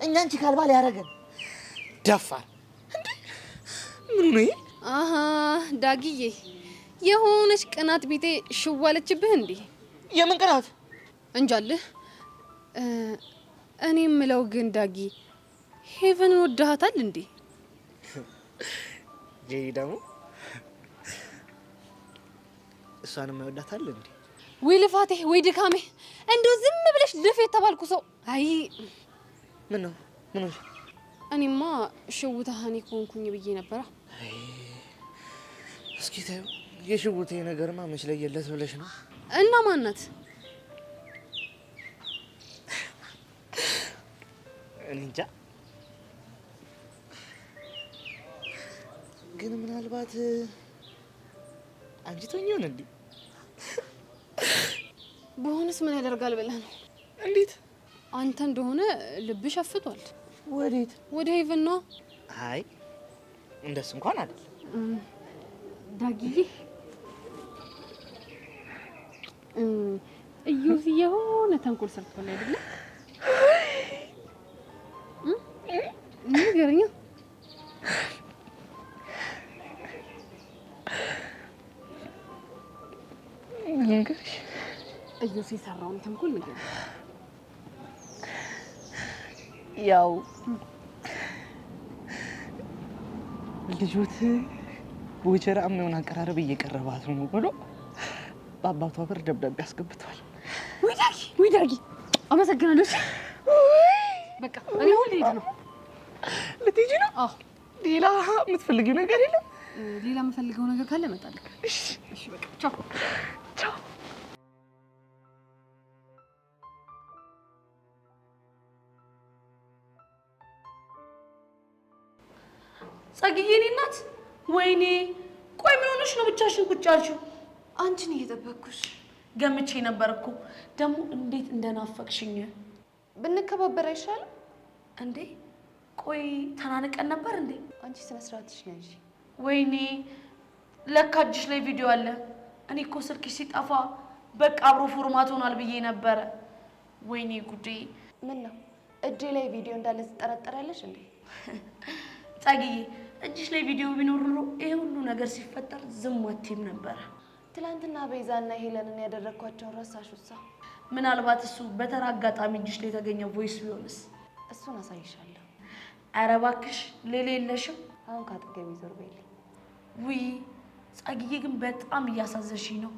እኛን ቺካልባ ሊያደርገን ደፋር። እንዴ ምን ነው? አሃ ዳጊዬ የሆነች ቅናት ቢጤ ሽዋለችብህ እንዴ? የምን ቅናት? እንጃልህ። እኔ የምለው ግን ዳጊ ሄቨንን ወደሃታል እንዴ? ጄሪ ደግሞ እሷንም ይወዳታል እንዴ? ወይ ልፋቴ ወይ ድካሜ እንደው ዝም ብለሽ ልፍ የተባልኩ ሰው። አይ ምን ነው? እኔማ ሽውታህኒ ኮንኩኝ ብዬ ነበራ። እስኪ ታዩ የሽውቴ ነገርማ መች ለየለት ብለሽ ነው? እና ማናት? እኔ እንጃ። ግን ምናልባት አግኝቶኝ ይሆን እንዴ? በሆነስ ምን ያደርጋል ብለህ ነው? እንዴት? አንተ እንደሆነ ልብ ሸፍቷል። ወዴት? ወደ ሄቨን ነው። አይ እንደሱ እንኳን አይደለም ዳጊዬ። እዩዚ የሆነ ተንኮል ሰርቷል አይደለ? ንገረኛ። እንግዲህ እዩዚ የሰራውን ተንኮል ንገረኝ። ያው ልጆት ቦቸራ የሚሆን አቀራረብ እየቀረባት ነው ብሎ በአባቷ በር ደብዳቤ አስገብቷል። ወይ ዳጊ አመሰግናለሁ። በቃ እኔ ሁሌ ልሄድ ነው። ልትሄጂ ነው? አዎ። ሌላ የምትፈልጊው ነገር የለም? ሌላ የምፈልገው ነገር ካለ እመጣለሁ። እሺ በቃ ቻው ቻው። ጸግዬ እኔ እናት ወይኔ፣ ቆይ ምን ሆነሽ ነው ብቻሽን ቁጭ ያልሽው? አንቺን እየጠበቅኩሽ ገምቼ ነበር እኮ። ደግሞ እንዴት እንደናፈቅሽኝ። ብንከባበር አይሻልም እንዴ? ቆይ ተናንቀን ነበር እንዴ? አንቺ ስነ ስርዓትሽ ነሽ። ወይኔ ለካ እጅሽ ላይ ቪዲዮ አለ። እኔ እኮ ስልክሽ ሲጠፋ በቃ አብሮ ፎርማት ሆኗል ብዬ ነበረ። ወይኔ ጉዴ። ምን ነው እጄ ላይ ቪዲዮ እንዳለ ትጠረጠሪያለሽ እንዴ? ጸግዬ እጅሽ ላይ ቪዲዮ ቢኖር ኖሮ ይሄ ሁሉ ነገር ሲፈጠር ዝም አትይም ነበረ። ትላንትና ቤዛና ሄለንን ያደረኳቸው ረሳሹሳ? ምናልባት እሱ በተራ አጋጣሚ እጅሽ ላይ የተገኘ ቮይስ ቢሆንስ? እሱን አሳይሻለሁ። ኧረ እባክሽ ሌላ የለሽም? አሁን ካጠገቤ ዞር በይልኝ። ውይ ጸግዬ ግን በጣም እያሳዘንሽኝ ነው።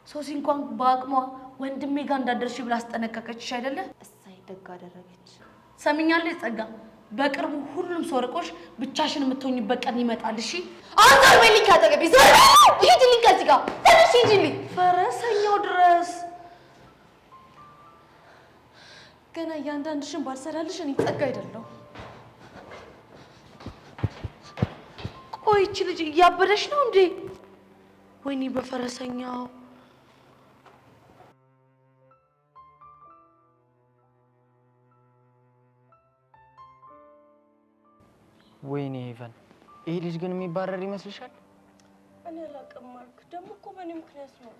ሶሲ እንኳን በአቅሟ ወንድሜ ጋር እንዳደርሽ ብላ አስጠነቀቀችሽ አይደለ? እሳይ ደግ አደረገች። ሰምኛለሽ ጸጋ፣ በቅርቡ ሁሉም ሰው ርቆሽ ብቻሽን የምትሆኝበት ቀን ይመጣል። እሺ አሁን ዞር በይልኝ ካጠገቤ ዞር በይ። ሂጂልኝ ከዚህ ጋር ትንሽ ሂጂልኝ። ፈረሰኛው ድረስ ገና እያንዳንድሽን ባልሰራልሽ እኔ ጸጋ አይደለሁ። ቆይ ይቺ ልጅ እያበደሽ ነው እንዴ? ወይኔ በፈረሰኛው። ወይኔ ሄቨን፣ ይሄ ልጅ ግን የሚባረር ይመስልሻል? እኔ አላውቅም ማርክ። ደግሞ እኮ በእኔ ምክንያት ነው።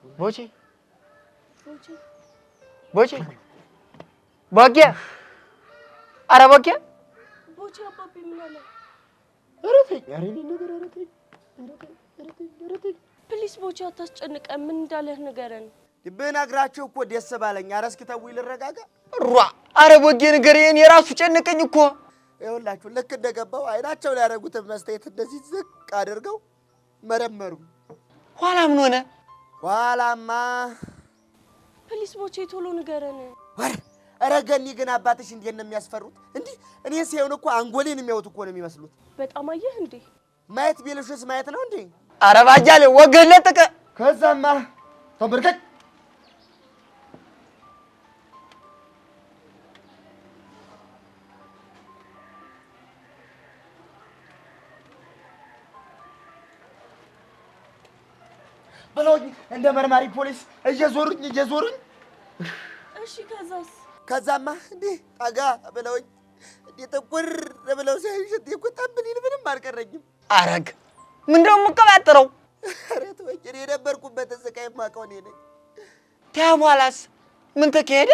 ቦቼ ቦቼ ቦኪያ፣ ኧረ ቦኪያ፣ ቦቼ አባቢ ምን አለ? ኧረ ተኝ፣ ኧረ እኔ ነገር ኧረ ተኝ፣ ኧረ ተኝ። ፕሊስ ቦቼ አታስጨንቀን። ምን እንዳለህ ንገረን። ብነግራቸው እኮ ደስ ባለኝ። ኧረ እስኪ ተውኝ ልረጋጋ። ሯ፣ ኧረ ቦጌ ንገረኝ፣ የራሱ ጨነቀኝ እኮ። ይኸውላችሁ ልክ እንደገባው አይናቸው ላይ ያደረጉትን መስታየት እንደዚህ ዝቅ አድርገው መረመሩ። ኋላ ምን ሆነ? ኋላማ ፕሊስ ቦቼ ቶሎ ንገረን። ኧረ ገኒ ግን አባትሽ እንዴት ነው የሚያስፈሩት? እንዲህ እኔ ሲሆን እኮ አንጎሌን የሚያዩት እኮ ነው የሚመስሉት። በጣም አየህ እንዴ? ማየት ቢልሽስ ማየት ነው እንዴ? ኧረ ባጃሌ ወገን ለጥቀ። ከዛማ ተንበርከክ ብለውኝ እንደ መርማሪ ፖሊስ እየዞሩኝ እሺ ከዛስ? ከዛማ እንዴ ጠጋ ብለውኝ እንዴ ጥቁር ብለው ሲያዩ ሽት ይቆጣብልኝ ምንም አልቀረኝም። አረግ ምንድነው የምትቀባጥረው? ኧረ ተወኝ፣ እኔ የነበርኩበትን ስቃይ የማውቀው እኔ ነኝ። ተሟላስ ምን ተካሄደ?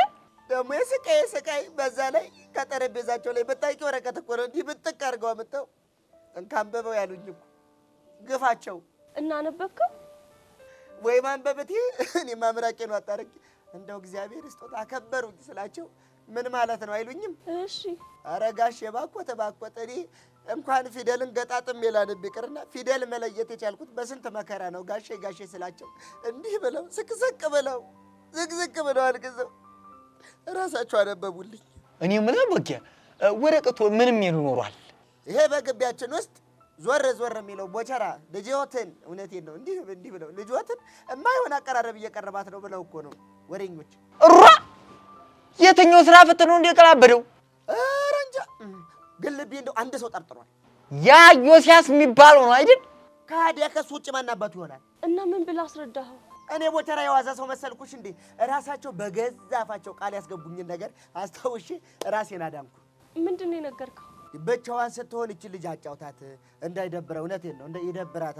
ደግሞ የስቃይ በዛ ላይ ከጠረጴዛቸው ላይ በታቂ ወረቀት እኮ ነው እንዲህ ብጥቅ አድርገው አምጥተው እንካንበበው ያሉኝ እኮ ግፋቸው። እና ነበብከው ወይ ማንበብቴ እኔ ማምራቄ ነው አጣረቂ እንደው እግዚአብሔር ስጦታ አከበሩኝ ስላቸው ምን ማለት ነው አይሉኝም? እሺ አረጋሽ የባኮተ እኔ እንኳን ፊደልን ገጣጥም የላንብ ይቅርና ፊደል መለየት የቻልኩት በስንት መከራ ነው። ጋሼ ስላቸው እንዲህ ብለው ስቅስቅ ብለው ዝቅዝቅ ብለው አልቅዘው ራሳቸው አነበቡልኝ። እኔ የምልህ በቃ ወረቀቱ ምንም ይኖራል። ይሄ በግቢያችን ውስጥ ዞር የሚለው ቦቸራ ልጅዎትን እውነቴን ነው እንዲህ ብለው ልጅዎትን የማይሆን አቀራረብ እየቀረባት ነው ብለው እኮ ነው ወሬኞች። እሯ የትኛው ስራ ፈተነው እንደቀላበደው ኧረ እንጃ። ግን ልቤ እንደው አንድ ሰው ጠርጥሯል። ያ ዮሲያስ የሚባለው ነው አይደል? ካዲያ ከሱ ውጭ ማናባቱ ይሆናል። እና ምን ብለህ አስረዳኸው? እኔ ቦቸራ የዋዛ ሰው መሰልኩሽ እንዴ? ራሳቸው በገዛ አፋቸው ቃል ያስገቡኝን ነገር አስታውሼ ራሴን አዳንኩ። ምንድን ነው የነገርከው? ብቻዋን ስትሆን እቺ ልጅ አጫውታት እንዳይደብረው፣ እውነቴን ነው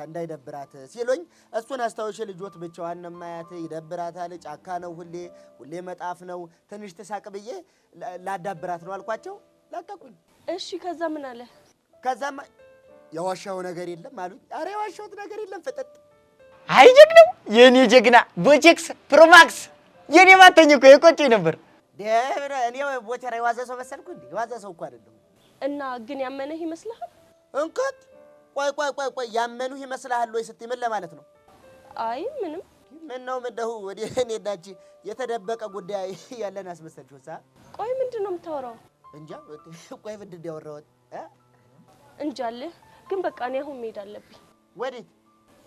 እንዳይደብራት ሲሉኝ እሱን አስታውሼ ልጆት ብቻዋን ነው የማያት፣ ይደብራታል፣ ጫካ ነው ሁሌ መጣፍ ነው፣ ትንሽ ትሳቅ ብዬ ላዳብራት ነው አልኳቸው። ለቀቁኝ። እሺ ከዛ ምን አለ? ከዛማ የዋሻው ነገር የለም አሉኝ። ኧረ የዋሻውት ነገር የለም ፍጥጥ። አይ ጀግናው የኔ ጀግና ቦቼክስ ፕሮማክስ የኔ ማተኝ እኮ የቆጨኝ ነበር። እኔ ቦቸራ የዋዛ ሰው መሰልኩ እንዴ? የዋዛ ሰው እኮ አይደለም። እና ግን ያመነህ ይመስልሃል? እንከት ቆይ ያመኑህ ይመስልሃል ወይ ስትይ ምን ለማለት ነው? አይ ምንም። ምን ነው ምንደው ወዲ እኔ ዳጂ የተደበቀ ጉዳይ ያለን አስመሰልሽው ሳ? ቆይ ምንድን ነው የምታወራው? እንጃ ቆይ ምንድን ነው ያወራሁት? እንጃልህ። ግን በቃ እኔ አሁን መሄድ አለብኝ። ወዴት?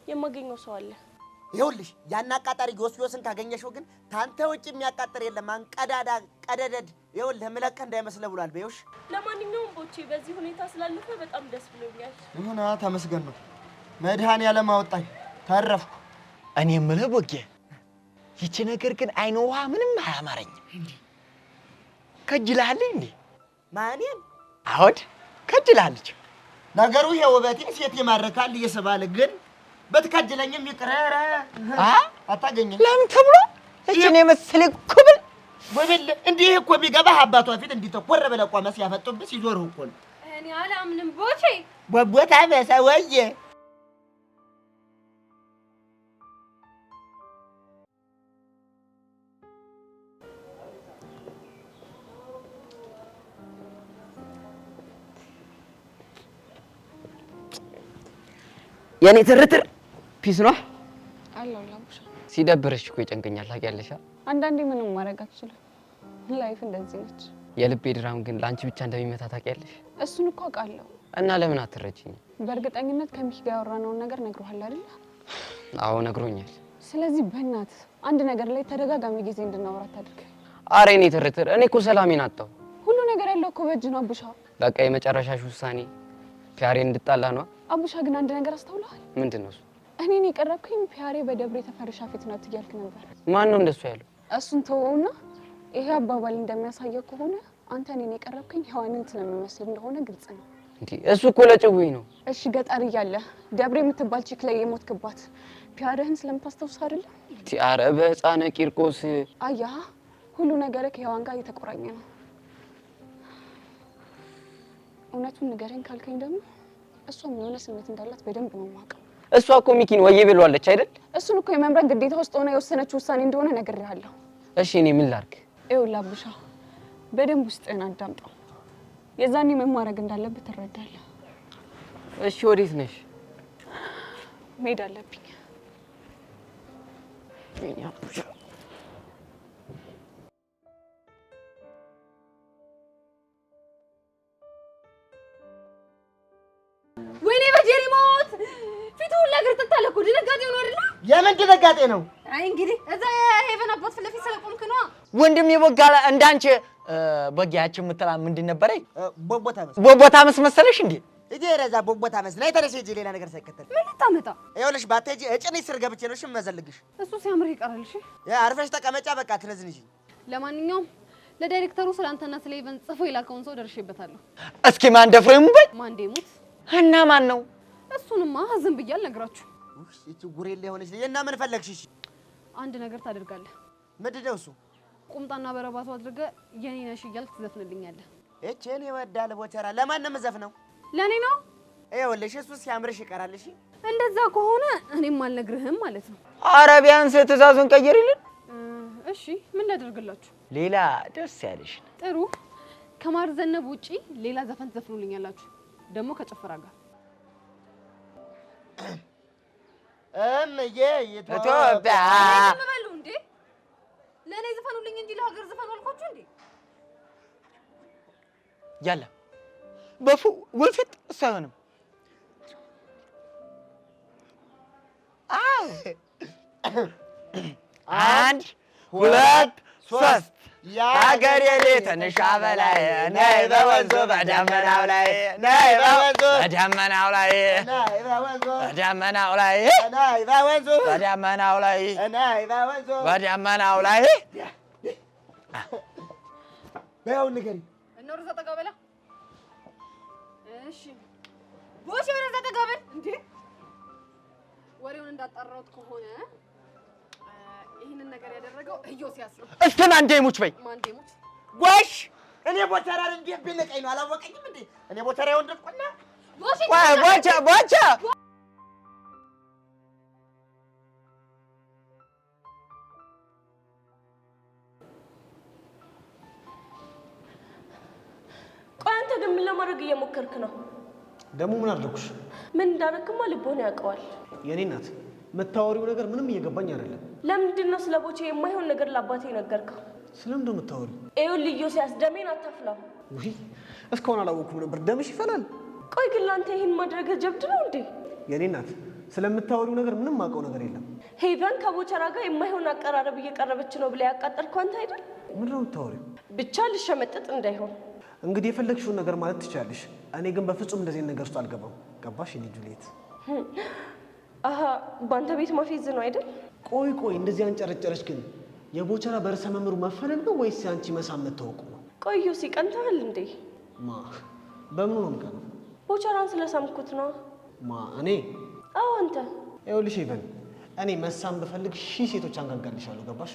የማገኘው ሰው አለ። ይኸውልሽ ያን አቃጣሪ ዮስዮስን ካገኘሽው ግን ታንተ ውጭ የሚያቃጥር የለም። አንቀዳዳ ቀደደድ ይኸውልህ ምለቀህ እንዳይመስልህ ብሏል። በይውሽ ለማንኛውም ቦቼ በዚህ ሁኔታ ስላለፈ በጣም ደስ ብሎኛል። ይሁን ተመስገን ነው። መድኃኒዓለም አወጣኝ ተረፍኩ። እኔ የምልህ ቦጌ ይቺ ነገር ግን አይነ ውሃ ምንም አላማረኝም። ከጅልሃል እንዴ? ማንን? አዎድ ከጅልሃለች። ነገሩ ይሄ ውበቴ ሴት ይማርካል እየሰባለ ግን በትከጅለኝም ይቅረረ አታገኘኝ። ለምን ተብሎ እቺን የመሰለ ኩብል ወብል እንዲህ እኮ ቢገባህ አባቷ ፊት እንዲተኮረ ብለህ ቆመህ ሲያፈጡብህ ሲዞርህ እኮ ነው። እኔ አላምንም ቦቼ። ወቦታ በሰወየ የኔ ትርትር ፒስ ነው አለው ላምሻ። ሲደብርሽ እኮ ይጨንቀኛል ታውቂያለሽ። አንዳንዴ ምንም ማድረግ አትችልም። ላይፍ እንደዚህ ነች። የልቤ ድራም ግን ላንቺ ብቻ እንደሚመታ ታውቂያለሽ። እሱን እኮ አውቃለሁ። እና ለምን አትረጂኝ? በእርግጠኝነት ከሚኪ ጋር ያወራነውን ነገር ነግሮሃል አይደል? አዎ ነግሮኛል። ስለዚህ በእናት አንድ ነገር ላይ ተደጋጋሚ ጊዜ እንድናወራ ታድርግ። አሬ እኔ ትርትር እኔ እኮ ሰላሜን አጣሁ። ሁሉ ነገር ያለው እኮ በእጅ ነው አቡሻ። በቃ የመጨረሻሽ ውሳኔ ፒያሬን እንድጣላ ነው? አቡሻ ግን አንድ ነገር አስተውለሃል? ምንድን ነው እሱ? እኔን የቀረብከኝ ፒያሬ በደብረ የተፈረሻ ፊት ናት እያልክ ነበር። ማን ነው እንደሱ ያለው? እሱን ተወውና ይሄ አባባል እንደሚያሳየው ከሆነ አንተ እኔን የቀረብከኝ ሔዋንን ስለሚመስል እንደሆነ ግልጽ ነው። እንዴ እሱ እኮ ለጭውኝ ነው። እሺ ገጠር እያለ ደብረ የምትባል ቺክ ላይ የሞትክባት ፒያሬህን ስለምታስታውስ አይደል? ኧረ በሕፃነ ቂርቆስ አያ ሁሉ ነገር ከሔዋን ጋር የተቆራኘ ነው። እውነቱን ንገረኝ ካልከኝ ደግሞ እሷም የሆነ ስሜት እንዳላት በደንብ ነው የማውቀው። እሷ እኮ ሚኪን ወዬ ብሏለች አይደል? እሱን እኮ የመምረጥ ግዴታ ውስጥ ሆነ የወሰነችው ውሳኔ እንደሆነ ነግሬሃለሁ። እሺ እኔ ምን ላድርግ? ይኸውልህ አቡሻ በደንብ ውስጥህን አዳምጠው። የዛኔ ምን ማድረግ እንዳለብህ ትረዳለህ። እሺ ወዴት ነሽ? መሄድ አለብኝ። ወይኔ በጀሪ ሞት ፊቱ ሁላ ግርጥት አለ እኮ። ድንጋጤ ነው አይደል? የምን ድንጋጤ ነው? አይ እንግዲህ እዛ ሄቨን አባት ፊት ለፊት ስለቆምክ ነው። ወንድም የቦጋላ እንዳንቺ በጊያችን የምትላ ምንድን ነበረ? ቦቦታ መሰለሽ እንዴ? እጄ ረዛ ቦቦታ መስላ የተረሽ እጄ ሌላ ነገር ሳይከተል ምን ልታመጣ? ይኸውልሽ ባትሄጂ እጭንሽ ስር ገብቼ ነው ሽመዘልግሽ። እሱ ሲያምር ይቀራል። እሺ አርፈሽ ተቀመጫ። በቃ ትነዝንሽ። ለማንኛውም ለዳይሬክተሩ ስላንተና ስለ ኢቨን ጽፎ የላከውን ሰው ደርሼበታለሁ። እስኪ ማን ደፍሮ ይሙበይ? ማን ደሙት? እና ማን ነው? እሱንማ ዝም ብዬ አልነግራችሁ። እሺ ጉሬላ የሆነች እና ምን ፈለግሽ? እሺ አንድ ነገር ታደርጋለህ። ምንድን ነው እሱ? ቁምጣና በረባቱ አድርገህ የኔ ነሽ እያልክ ትዘፍንልኛለህ። እኔ ወዳለ ቦቸራ ለማን ነው የምዘፍነው? ለኔ ነው። ይኸውልሽ እሱ ሲያምርሽ ይቀራል። እሺ እንደዛ ከሆነ እኔም አልነግርህም ማለት ነው። ኧረ ቢያንስ ትእዛዙን ቀይሪልን። እሺ ምን ላደርግላችሁ? ሌላ ደስ ያለሽ። ጥሩ። ከማር ዘነብ ውጪ ሌላ ዘፈን ትዘፍኑልኛላችሁ፣ ደግሞ ከጭፈራ ጋር። እምዬ ኢትዮጵያ በሉ እንዴ! ለኔ ዘፈኑልኝ እንጂ ለሀገር ዘፈኑ አልኳችሁ እንዴ? ያለ በፉ ወልፊት ሳይሆንም አንድ ሁለት ሶስት የሀገሬ ልጅ ትንሿ በላይ ነይ በወንዙ በደመናው ላይ ነይ በወንዙ በደመናው ላይ በደመናው ላይ በደመናው ላይ በደመናው ላይ በያውን ንገሪኝ። እነወርዛ ተቀበላ። እሺ ቦሽ ወረዛ ተቀበል። እንዴ ወሬውን እንዳጣራሁት ከሆነ ይሄንን ነገር ያደረገው ኢዮስያስ ነው። እስከ ማንዴ ሙች በይ ማንዴ ሙች ጎሽ እኔ ቦቸራን እንዴ ቢነቀኝ ነው አላወቀኝም እንዴ? እኔ ቦቸራ ወንድቁና ቦሽ ቦቻ ቆይ አንተ ግን ምን ለማድረግ እየሞከርክ ነው? ደግሞ ምን አደረኩሽ? ምን እንዳደረግማ ልቦና ያውቀዋል። የኔ እናት የምታወሪው ነገር ምንም እየገባኝ አይደለም። ለምንድን ነው ስለ ቦቼ የማይሆን ነገር ለአባቴ ነገርከው? ስለምን ነው የምታወሪው? ይኸውልህ ኢዮስያስ ደሜን አታፍላው። ውይ እስካሁን አላወኩም ነበር። ደምሽ ይፈላል። ቆይ ግን ለአንተ ይህን ማድረግ ጀብድ ነው እንዴ? የኔ እናት ስለምታወሪው ነገር ምንም ማውቀው ነገር የለም። ሄቨን ከቦቸራ ጋር የማይሆን አቀራረብ እየቀረበች ነው ብላ ያቃጠልከው አንተ አይደል? ምንድን ነው የምታወሪው? ብቻ ልሸመጠጥ እንዳይሆን እንግዲህ የፈለግሽውን ነገር ማለት ትችላለሽ። እኔ ግን በፍጹም እንደዚህ ነገር ውስጥ አልገባም። ገባሽ? እኔ ጁሊየት አሀ በአንተ ቤት ማፌዝ ነው አይደል? ቆይ እንደዚህ አንጨረጨረች ግን የቦቸራ በርዕሰ መምህሩ መፈለግ ነው ወይስ አንቺ መሳም መታወቁ ነው? ቆዩ ሲቀንተሃል እንዴ? ማ በምኑ ነው የምቀነው? ቦቸራን ስለሳምኩት ነው። ማ እኔ? አዎ አንተ። ይኸውልሽ ኢቨን እኔ መሳም ብፈልግ 1000 ሴቶች አንጋጋልሻለሁ። ገባሽ?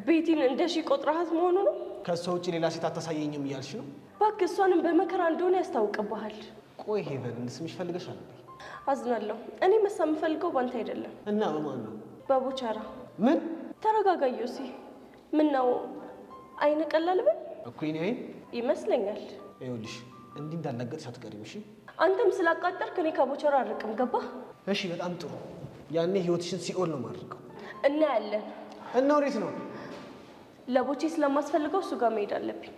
ቤቲን እንደ ሺህ ቆጥረሃት መሆኑ ነው? ከሷ ውጪ ሌላ ሴት አታሳየኝም እያልሽ ነው? እባክህ እሷንም በመከራ እንደሆነ ያስታውቅብሃል። ቆይ ሄቨን እንድስምሽ ፈልገሻል? አዝናለሁ። እኔ መሳም የምፈልገው ባንተ አይደለም። እና በማን ነው? በቦቸራ። ምን? ተረጋጋ ዮሲ። ምን ነው አይነ ቀላል በል እኮ እኔ አይን ይመስለኛል። ይኸውልሽ እንዲህ እንዳላገጥሽ አትቀሪም። እሺ? አንተም ስላቃጠርክ እኔ ከቦቸራ አርቅም። ገባህ? እሺ በጣም ጥሩ። ያኔ ህይወትሽን ሲኦል ነው ማድረገው። እናያለን። እና ወዴት ነው? ለቦቼ ስለማስፈልገው እሱ ጋር መሄድ አለብኝ።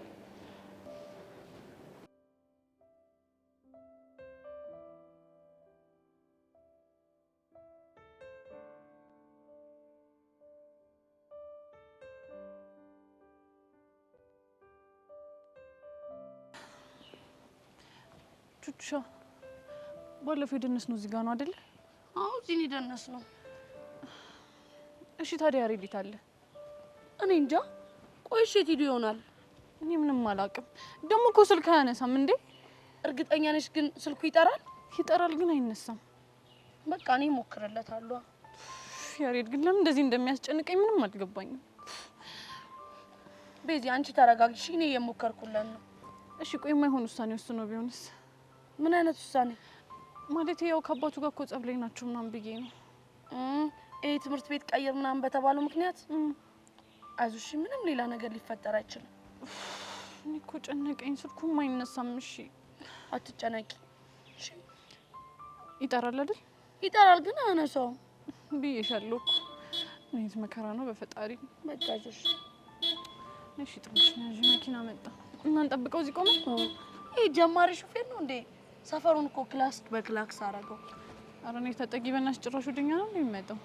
ቹቻ ባለፈው የደነስነው እዚህ ጋር ነው አይደል? አዎ እዚህ ነው የደነስነው። እሺ ታዲያ ሬዲት አለ? እኔ እንጃ። ቆይ እሺ የት ሄዶ ይሆናል? እኔ ምንም አላውቅም። ደግሞ እኮ ስልክ አያነሳም እንዴ? እርግጠኛ ነሽ ግን ስልኩ ይጠራል? ይጠራል ግን አይነሳም። በቃ እኔ እሞክርለታለሁ። ያሬድ ግን ለምን እንደዚህ እንደሚያስጨንቀኝ ምንም አልገባኝም። ቤዚ አንቺ ተረጋግሽ፣ እኔ እየሞከርኩለት ነው። እሺ ቆይ የማይሆን ውሳኔ ወስኖ ቢሆንስ? ምን አይነት ውሳኔ? ማለት ያው ከአባቱ ጋር እኮ ጸብ ላይ ናቸው ምናምን ብዬ ነው። ይሄ ትምህርት ቤት ቀይር ምናምን በተባለው ምክንያት አይዞሽ፣ ምንም ሌላ ነገር ሊፈጠር አይችልም። እኔ እኮ ጨነቀኝ። ስልኩም አይነሳም። እሺ አትጨነቂ። እሺ ይጠራል አይደል? ይጠራል ግን አያነሳውም ብዬሻለሁ እኮ። እኔት መከራ ነው በፈጣሪ። በቃ አይዞሽ። እሺ ትንሽ ነው መኪና መጣ እና እንጠብቀው። እዚህ ቆመ። ይሄ ጀማሪ ሹፌር ነው እንዴ? ሰፈሩን እኮ ክላስ በክላክስ አደረገው። ኧረ እኔ ተጠጊ በእናትሽ። ጭራሽ ወደኛ ነው የሚመጣው።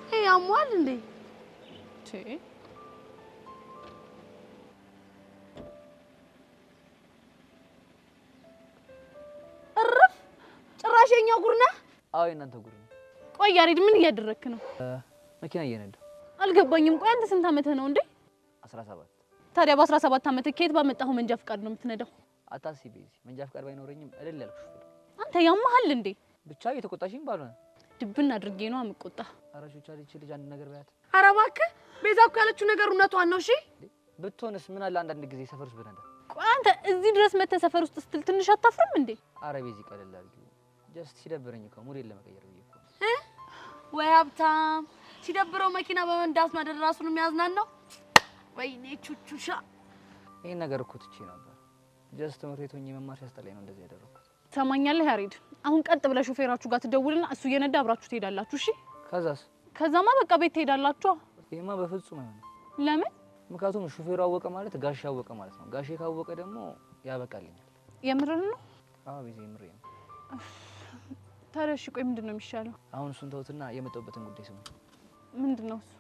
ይሄ ያሟል እንዴ? እረፍ! ጭራሽ የኛው ጉር ነህ? አዎ የእናንተ ጉር ነው። ቆይ ያሬድ ምን እያደረክ ነው? መኪና እየነዳሁ። አልገባኝም። ቆይ አንተ ስንት ዓመትህ ነው እንዴ? 17። ታዲያ በ17 ዓመትህ ከየት ባመጣኸው መንጃ ፍቃድ ነው የምትነዳው? አታስቢ ቤዚ፣ መንጃ ፍቃድ ባይኖረኝም እልል ያልኩ ሹፌር። አንተ ያማሃል እንዴ? ብቻ እየተቆጣሽኝ ባልሆነ ድብን አድርጌ ነው አምቆጣ። ኧረ ሹቻ ልጅ አንድ ነገር በያት። ኧረ እባክህ ቤዛ እኮ ያለችው ነገር እውነቷን ነው። እሺ ብትሆንስ ምን አለ አንዳንድ ጊዜ ሰፈር ውስጥ ብነዳ። ቆይ አንተ እዚህ ድረስ መተህ ሰፈር ውስጥ ስትል ትንሽ አታፍርም እንዴ? ኧረ ቤዚ ቀለል አድርጊው። ጀስት ሲደብረኝ እኮ ሙዴን ለመቀየር ብዬ እኮ። ወይ ሀብታም ሲደብረው መኪና በመንዳት ማደር ራሱን የሚያዝናናው። ወይኔ ቹቹሻ ይሄን ነገር እኮ ትቼ ነበር። ጀስት ትምህርት ቤት ሆኜ መማር ሲያስጠላኝ ነው እንደዚህ ያደረኩት። ትሰማኛለህ ያሬድ? አሁን ቀጥ ብለህ ሾፌራችሁ ጋር ትደውልና እሱ እየነዳ አብራችሁ ትሄዳላችሁ። እሺ ከዛስ? ከዛማ በቃ ቤት ትሄዳላችሁ። ይሄማ በፍጹም አይሆንም። ለምን? ምክንያቱም ሹፌሩ አወቀ ማለት ጋሼ አወቀ ማለት ነው። ጋሼ ካወቀ ደግሞ ያበቃልኛል። የምርህን ነው? አዎ ቤዚ የምሬን ነው። ታዲያ እሺ ቆይ ምንድን ነው የሚሻለው? አሁን እሱን ተውትና የመጣሁበትን ጉዳይ ስሙ። ምንድን ነው እሱ?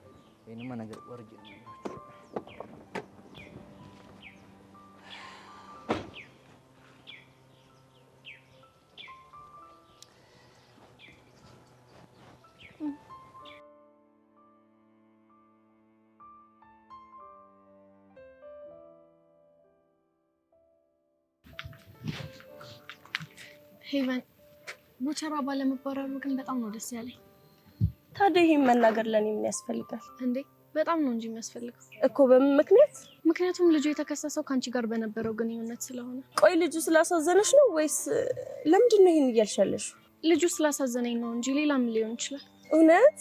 ይሄንማ ነገር ወርጄ ነው የሚያወራው። ሄቨን ቦቸራ ባለመባረሩ ግን በጣም ነው ደስ ያለኝ። ታዲያ ይሄን መናገር ለኔ ምን ያስፈልጋል እንዴ? በጣም ነው እንጂ የሚያስፈልገው እኮ። በምን ምክንያት? ምክንያቱም ልጁ የተከሰሰው ካንቺ ጋር በነበረው ግንኙነት ስለሆነ። ቆይ ልጁ ስላሳዘነሽ ነው ወይስ ለምንድን ነው ይሄን እያልሻለሽ? ልጁ ስላሳዘነኝ ነው እንጂ ሌላም ሊሆን ይችላል። እውነት?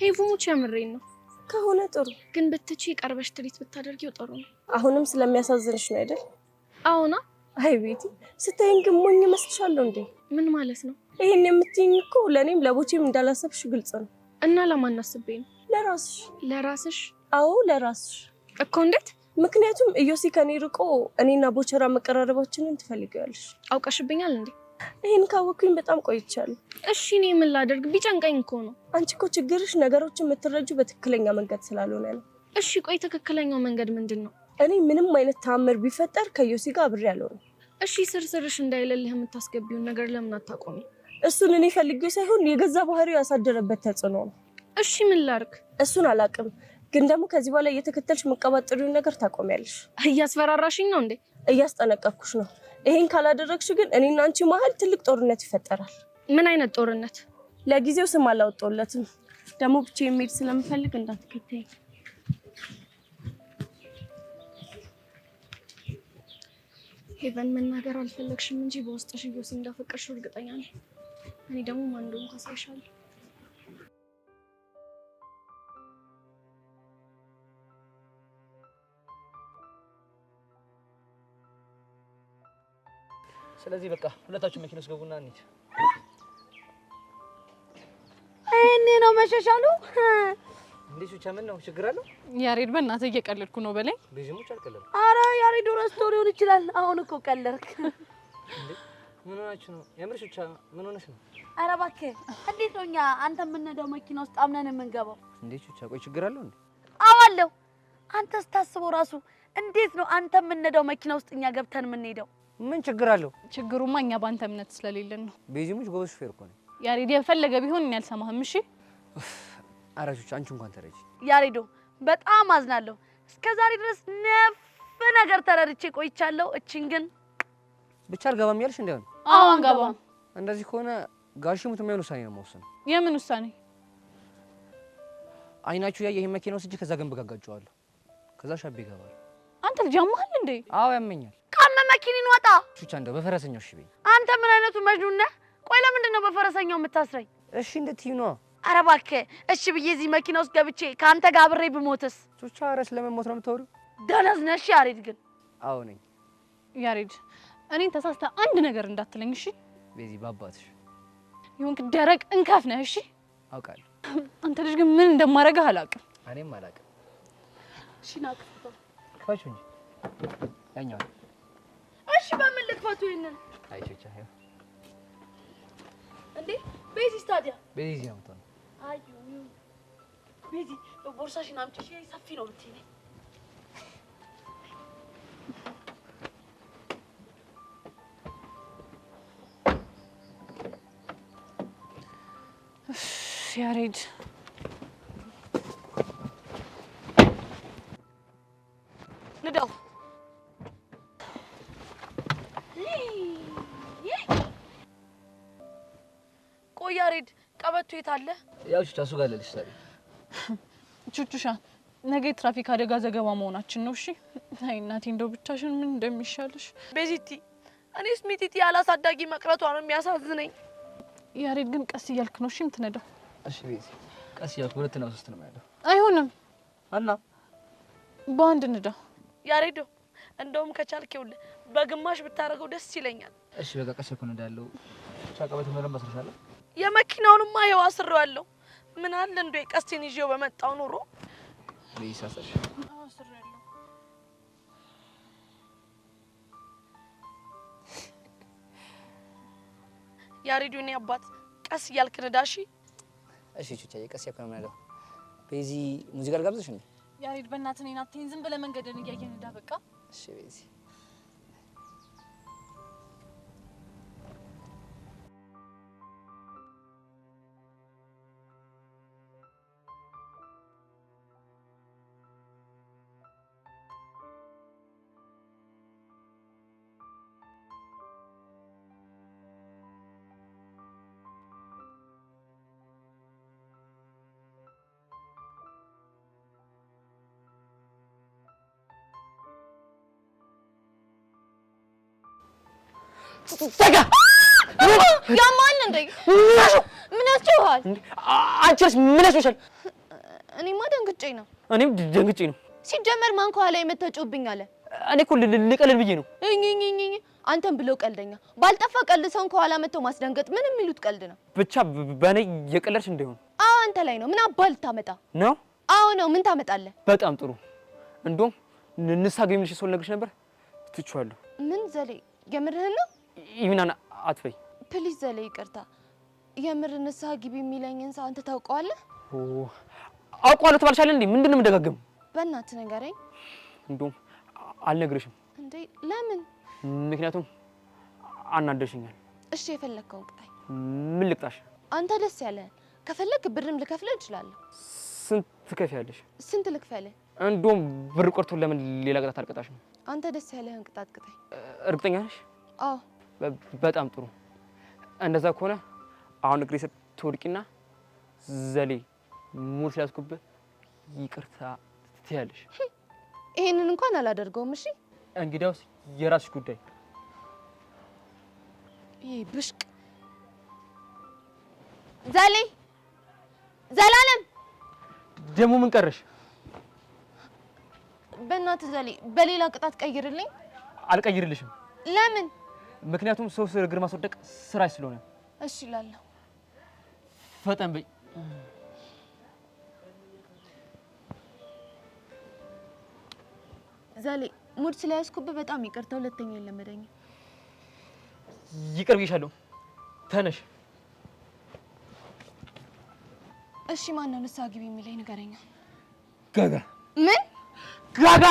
ሄቭሙች የምሬን ነው። ከሆነ ጥሩ፣ ግን ብትቺ ቀርበሽ ትሪት ብታደርጊው ጥሩ ነው። አሁንም ስለሚያሳዝንሽ ነው አይደል? አዎና። አይ ቤቲ ስታይኝ ግን ሞኝ መስልሻለሁ እንዴ? ምን ማለት ነው? ይሄን የምትይኝ እኮ ለኔም ለቦቼም እንዳላሰብሽ ግልጽ ነው። እና ለማን አስቤ ነው? ለራስሽ። ለራስሽ? አዎ ለራስሽ እኮ። እንዴት? ምክንያቱም ኢዮሲ ከኔ ርቆ እኔና ቦቸራ መቀራረባችንን ትፈልጊያለሽ። አውቀሽብኛል እንዴ? ይሄን ካወኩኝ በጣም ቆይቻለሁ። እሺ እኔ ምን ላደርግ? ቢጨንቀኝ እኮ ነው። አንቺ እኮ ችግርሽ ነገሮችን የምትረጁ በትክክለኛ መንገድ ስላልሆነ ነው። እሺ ቆይ ትክክለኛው መንገድ ምንድን ነው? እኔ ምንም አይነት ተአምር ቢፈጠር ከኢዮሲ ጋር አብሬ አልሆንም። እሺ ስርስርሽ እንዳይለልህ የምታስገቢውን ነገር ለምን አታቆሚ? እሱን እኔ ፈልጌው ሳይሆን የገዛ ባህሪው ያሳደረበት ተጽዕኖ ነው። እሺ ምን ላድርግ? እሱን አላውቅም፣ ግን ደግሞ ከዚህ በኋላ እየተከተልሽ መቀባጠሪውን ነገር ታቆሚያለሽ። እያስፈራራሽኝ ነው እንዴ? እያስጠነቀቅኩሽ ነው። ይሄን ካላደረግሽ ግን እኔና አንቺ መሀል ትልቅ ጦርነት ይፈጠራል። ምን አይነት ጦርነት? ለጊዜው ስም አላወጣሁለትም። ደግሞ ብቻዬን መሄድ ስለምፈልግ እንዳትከተይኝ። ሄቨን መናገር አልፈለግሽም እንጂ በውስጥሽ ኢዮሲ እንዳፈቀርሽው እርግጠኛ ነኝ። እኔ ደግሞ ማን እንደሆንኩ አሳይሻለሁ። ስለዚህ በቃ ሁለታችሁ መኪና ውስጥ ገቡና እንሂድ። እኔ ነው መሸሻሉ። እንዴ ቹቻ ምን ነው ችግር አለው? ያሬድ በእናትህ እየቀለድኩ ነው በለኝ። ቤዚሙች አልቀለድኩም። አረ ያሬድ ረስቶ ሊሆን ይችላል። አሁን እኮ ቀለድክ። እንዴ ምን ሆናችሁ ነው? የምር ቹቻ ምን ሆነሽ ነው? አረ እባክህ እንዴት ነው እኛ አንተ የምንሄደው መኪና ውስጥ አምነን የምንገባው? እንዴ ቹቻ ቆይ ችግር አለው እንዴ? አዋለሁ። አንተ ስታስበው ራሱ እንዴት ነው አንተ የምንሄደው መኪና ውስጥ እኛ ገብተን የምንሄደው? ምን ችግር አለው? ችግሩማ እኛ ባንተ እምነት ስለሌለን ነው። ቤዚሙች ጎበዝ ሹፌር እኮ ነው። ያሬድ የፈለገ ቢሆን እኔ አልሰማህም። እሺ ኧረ ቹቻ አንቺ እንኳን ተረጂ። ያሬዶ በጣም አዝናለሁ። እስከዛሬ ድረስ ነፍ ነገር ተረድቼ ቆይቻለሁ። እቺን ግን ብቻ አልገባም ያልሽ እንደሆነ? አዎ አንገባም። እንደዚህ ከሆነ ጋሽ ሙት የሚሆን ውሳኔ ነው መወሰን። የምን ውሳኔ? አይናችሁ ያየ ይሄን መኪና ወስጄ ከዛ ገንብ ጋጋጨዋለሁ። ከዛ ሻቤ ይገባል። አንተ ልጅ አማሃል እንዴ? አዎ ያመኛል። ካመ መኪኒን ወጣ። ቹቻ እንደው በፈረሰኛው እሺ በይ። አንተ ምን አይነቱ መጅኑን ነህ? ቆይ ለምንድን ነው በፈረሰኛው የምታስረኝ? እሺ እንደትዩ ነው። ኧረ እባክህ እሺ ብዬ እዚህ መኪና ውስጥ ገብቼ ከአንተ ጋር አብሬ ብሞትስ? ቹቻ ኧረ ስለመሞት ነው የምታወሪው? ደነዝ ነሽ ያሬድ። ግን አዎ ነኝ። ያሬድ እኔን ተሳስተህ አንድ ነገር እንዳትለኝ እሺ? ቤዚ ባባትሽ ይሁንክ ደረቅ እንከፍ ነህ እሺ? አውቃለሁ። አንተ ልጅ ግን ምን እንደማደርግህ አላውቅም። እኔም አላውቅም። እሺ ናቅፈው ክፋቹ እንጂ ያኛው። እሺ በምን ልክፈቱ ይሄንን? አይ ቹቻ ይኸው እንዴ ቤዚ ታዲያ ቤዚ ነው የምትሆነው። አዩ ቤዚ ቦርሳሽን አምጪ። እሺ ሰፊ ነው ብትይ ያሬድ ንዳው። ቆይ ያሬድ ቀበቶ የት አለ? ያው ቹቻ እሱ ጋር ለልሽ ታዲያ። ቹቹሻ ነገ ትራፊክ አደጋ ዘገባ መሆናችን ነው። እሺ አይ እናቴ እንደው ብቻሽን ምን እንደሚሻልሽ። ቤዚቲ እኔስ ሚጢጢ ያላሳዳጊ መቅረቷ ነው የሚያሳዝነኝ። ያሬድ ግን ቀስ እያልክ ነው እሺ የምትነዳው። እሺ ቤዚ ቀስ እያልኩ 2 እና 3 ነው ያለው። አይሆንም እና በአንድ ንዳ። ያሬዶ እንደውም ከቻልክ ይኸውልህ በግማሽ ብታረገው ደስ ይለኛል። እሺ በቃ ቀስ እኮ እንዳለው ቻቀበት ምንም መስራሻለሁ። የመኪናውንማ ይኸው አስሬዋለሁ። ምን አለ እንደው ቀስቴን ይዤው በመጣው ኑሮ ሊሳሰሽ አስሬያለሁ። ያሬዶ እኔ አባት ቀስ እያልክ ንዳሺ። እሺ ቹቻዬ ቀስ እያልኩ ነው የምነዳው። ቤዚ ሙዚቃ ልጋብዝሽ እንዴ? ያሬድ በእናትህ እኔን አትይኝ። ዝም ብለህ መንገድን እያየህ ንዳ በቃ። እሺ ቤዚ ተጋ ያማል እንዴ? ምን ያስጨዋል? አንቺስ ምን ያስጨዋል? እኔማ ደንግጬ ነው። እኔም ደንግጬ ነው። ሲጀመር ማን ከኋላ የመተጮብኝ አለ? እኔ እኮ ልቀልል ብዬ ነው። እኝኝኝኝ አንተም ብሎ ቀልደኛ ባልጠፋ ቀልድ ሰውን ከኋላ መተው ማስደንገጥ ምን የሚሉት ቀልድ ነው? ብቻ በእኔ የቀለድሽ እንደሆነ። አዎ አንተ ላይ ነው። ምን አባል ታመጣ ነው? አዎ ነው። ምን ታመጣለህ? በጣም ጥሩ። እንደውም ንስሓ ግቢ የምልሽ ሰው ልነግርሽ ነበር ትቼዋለሁ። ምን ዘሌ የምርህን ነው? ይሚናና አትበይ ፕሊዝ ዘሌ ይቅርታ። የምር ንስሓ ግቢ የሚለኝን ሰው አንተ ታውቀዋለህ? አውቀዋለሁ ትባልሻለህ እንዴ? ምንድን ነው የምደጋገም? በእናትህ ንገረኝ። እንደውም አልነግርሽም። እንዴ ለምን? ምክንያቱም አናደሽኛል። እሺ የፈለግከውን ቅጣኝ። ምን ልቅጣሽ? አንተ ደስ ያለህን። ከፈለክ ብርም ልከፍልህ እችላለሁ። ስንት ትከፍያለሽ? ስንት ልክፈልህ? እንደውም ብር ቆርቶ ለምን ሌላ ቅጣት አልቀጣሽም? አንተ ደስ ያለህን ቅጣት ቅጣኝ። እርግጠኛ ነሽ? አዎ በጣም ጥሩ። እንደዛ ከሆነ አሁን እግሬ ስር ትወድቂና ዘሌ ሙሉ ስለያዝኩብህ ይቅርታ ትያለሽ። ይሄንን እንኳን አላደርገውም። እሺ እንግዲያውስ የራስሽ ጉዳይ። ይሄ ብሽቅ ዘሌ ዘላለም ደግሞ ምን ቀረሽ? በእናትህ ዘሌ በሌላ ቅጣት ቀይርልኝ። አልቀይርልሽም። ለምን? ምክንያቱም ሰው ስር እግር ማስወደቅ ስራሽ ስለሆነ። እሺ እላለሁ። ፈጠን በይ። ዘሌ ሙድ ስለያዝኩብህ በጣም ይቅርታ። ሁለተኛ የለመደኝ። ይቅር ብዬሻለሁ። ተነሽ። እሺ ማን ነው ንስሓ ግቢ የሚለኝ ንገረኛ። ጋጋ። ምን ጋጋ?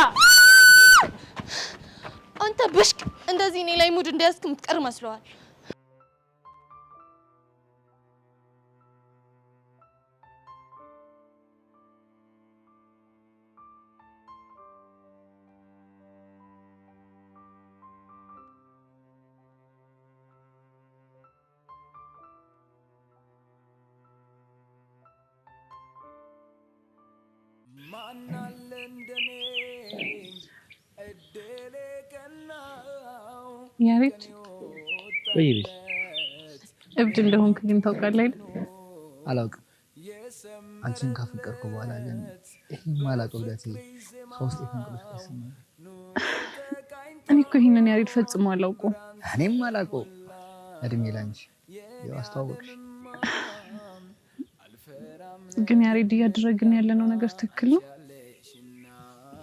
አንተ ብሽቅ እንደዚህ እኔ ላይ ሙድ እንደያዝክ የምትቀር መስለዋል። ማናለ እንደኔ እድሌ ቀናው ያሬድ ወይ ቤት እብድ እንደሆንክ ግን ታውቃለህ አይደል? አላውቅም። አንቺን ካፈቀርኩ በኋላ ግን ይሄን ማላውቀው ብለቴ ከውስጥ የተንቀለቀለ ተሰማኝ። እኔ እኮ ይሄንን ያሬድ ፈጽሞ አላውቀውም። እኔም አላውቀው። እድሜ ላንቺ ያው አስተዋወቅሽ። ግን ያሬድ እያደረግን ያለነው ነገር ትክክል ነው?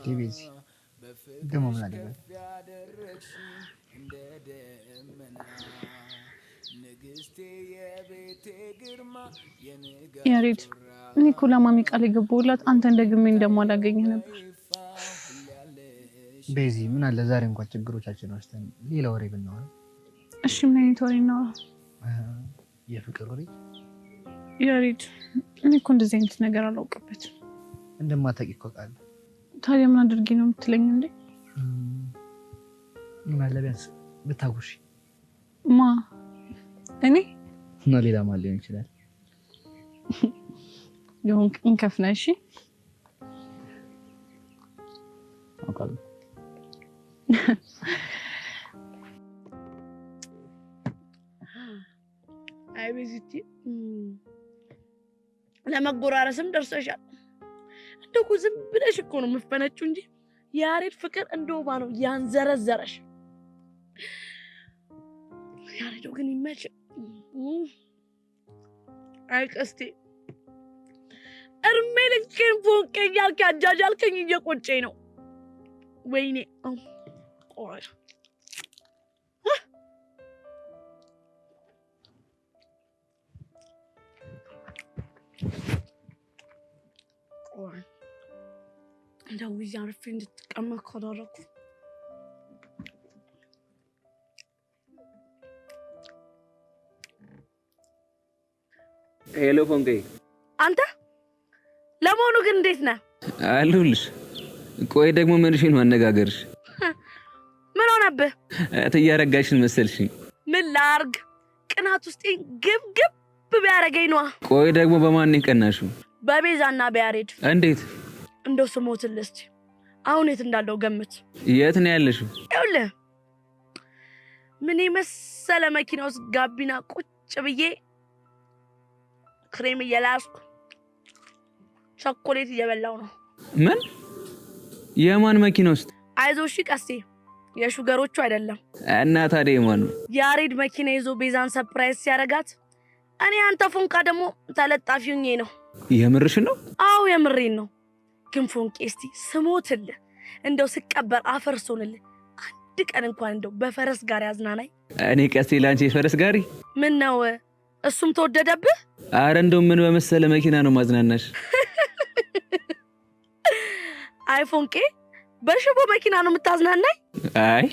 ዲቤዚ ደግሞ ምን አደረገ? ያሬድ እኔ እኮ ለማሚ ቃል የገባሁላት አንተን ደግሜ እንደማላገኝህ ነበር። ቤዚ ምን አለ ዛሬ እንኳን ችግሮቻችን ወስተን ሌላ ወሬ ብናወራ? እሺ ምን አይነት ወሬ እናወራ? የፍቅር ወሬ? ያሬድ እኔ እኮ እንደዚህ አይነት ነገር አላውቅበትም። እንደማታውቂ እኮ አውቃለሁ። ታዲያ ምን አድርጊ ነው የምትለኝ እንዴ? ምን አለ ቢያንስ ብታጉርሺ። ማ እኔ? እና ሌላ ማን ሊሆን ይችላል? የሆንክኝ ከፍና። እሺ አውቃለሁ። አይ ቤዚቲ ለመጎራረስም ደርሰሻል። እንደው ዝም ብለሽ እኮ ነው የምትፈነጪው እንጂ ያሬድ ፍቅር እንደው ባ ነው ያንዘረዘረሽ። ያሬዶ ግን ይመች። አይ ቀስቴ እርሜ ልኬን ፎቄ እያልክ አጃጃልከኝ እየቆጨኝ ነው። ወይኔ ቆይ እንደው እዚህ አርፌ እንድትቀመጥ ካደረኩ ሄሎ ፎንቄ፣ አንተ ለመሆኑ ግን እንዴት ነህ? አለሁልሽ። ቆይ ደግሞ ምንሽን ነው አነጋገርሽ? ምን ሆነብህ? እያረጋሽን መሰልሽኝ። ምን ላርግ? ቅናት ውስጥ ግብግብ ቢያረገኝ ነዋ። ቆይ ደግሞ በማን ይቀናሽው? በቤዛና በያሬድ። እንዴት? እንደው ስሞትልህ እስኪ አሁን የት እንዳለው ገምት። የት ነው ያለሽው? ይኸውልህ ምን የመሰለ መኪና ውስጥ ጋቢና ቁጭ ብዬ ክሬም እየላስኩ ቸኮሌት እየበላው ነው። ምን? የማን መኪና ውስጥ? አይዞሽ ቀስቴ፣ የሹገሮቹ አይደለም። እና ታዲያ የማን ነው? ያሬድ መኪና ይዞ ቤዛን ሰርፕራይዝ ሲያደርጋት እኔ አንተ ፎንቃ ደግሞ ተለጣፊ ሆኜ ነው። የምርሽ ነው? አዎ የምሬን ነው። ግን ፎንቄ እስቲ ስሞትልህ እንደው ስቀበር አፈርሶንልህ አንድ ቀን እንኳን እንደው በፈረስ ጋር ያዝናናኝ። እኔ ቀስቴ ላንቺ የፈረስ ጋሪ? ምን ነው እሱም ተወደደብህ? አረ እንደው ምን በመሰለ መኪና ነው ማዝናናሽ። አይ ፎንቄ በሽቦ መኪና ነው የምታዝናናኝ? አይ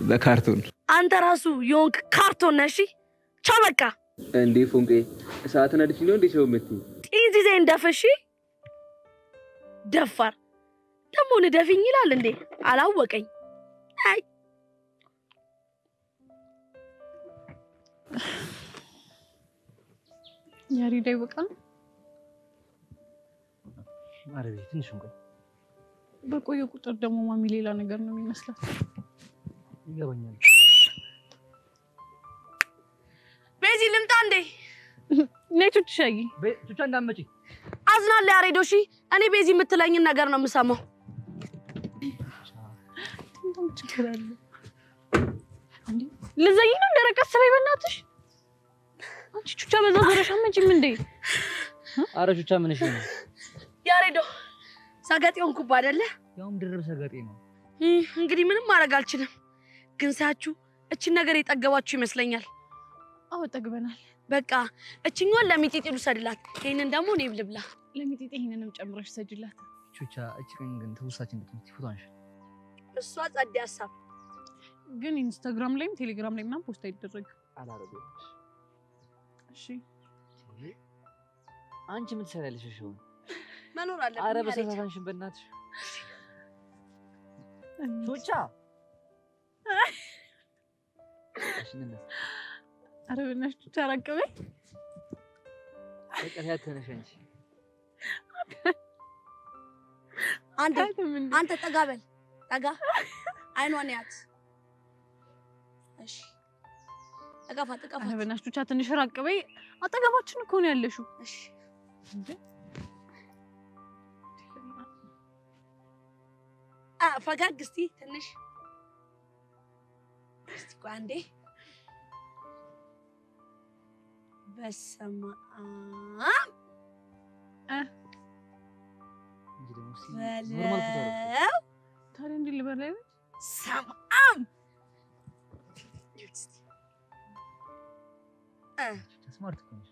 በካርቶን። አንተ ራሱ የሆንክ ካርቶን ነሽ። ቻው በቃ። እንዴ ፎንቄ እሳት ነድፊ ነው እንዴ ሰው የምትይ? ጢዚዜ እንደፈሽ ደፋር ደግሞ ንደፊኝ ይላል እንዴ? አላወቀኝ። አይ ያሬድ አይበቃም? አረቤ ትንሽ እንኳን በቆየ ቁጥር ደግሞ ማሚ ሌላ ነገር ነው የሚመስላት። ይገባኛል። ቤዚ ልምጣ እንዴ? ነይቶች ሻይ ቹቻ እንዳመጪ አዝናለሁ ያሬዶ። እሺ እኔ ቤዚ የምትለኝን ነገር ነው የምሰማው። እንደም ትችላለ እንዴ? ለዘይ ነው እንደረቀስ ሰበይ በእናትሽ። አንቺ ቹቻ በዛ ዞረሽ አመጪም እንዴ? አረ ቹቻ ምን እሺ ነው ያሬዶ? ሰገጤውን ኩባ አይደለ? ያውም ድርብ ሰገጤ ነው። እንግዲህ ምንም ማድረግ አልችልም። ግን ሳያችሁ እቺን ነገር የጠገባችሁ ይመስለኛል። አዎ ጠግበናል። በቃ እቺኛውን ለሚጢጢ ልውሰድላት፣ ይሄንን ደግሞ እኔ ልብላ። ለሚጢጢ ይሄንንም ጨምረሽ ሰጅላት። ቹቻ እቺ ግን ተውሳችን ብትምት ፎቶንሽ እሷ ጸድ ሐሳብ ግን ኢንስታግራም ላይም ቴሌግራም ላይ ምናምን ፖስት አይደረግም። አላረገውሽ። እሺ አንቺ ምን ትሰሪያለሽ? እሺ መኖር አለብኝ። አረ በሰታታንሽን በእናትሽ ቹቻ። እሺ ነስ አረ በእናትሽ ቹቻ አራቀበይ በቃ ተነሽ አንቺ። አንተ ጠጋ በል ጠጋ፣ አይኗን ያት። እሺ ጠጋፋት። አረ በእናትሽ ቹቻ ትንሽ ራቀበይ፣ አጠገባችን እኮ ነው ያለሽው። እሺ ፈጋግ እስቲ ትንሽ እስቲ ቆይ አንዴ። በስመ አብ ታዲያ እንዲህ ልበል አይደል? ሰማም ስማርት ነሽ።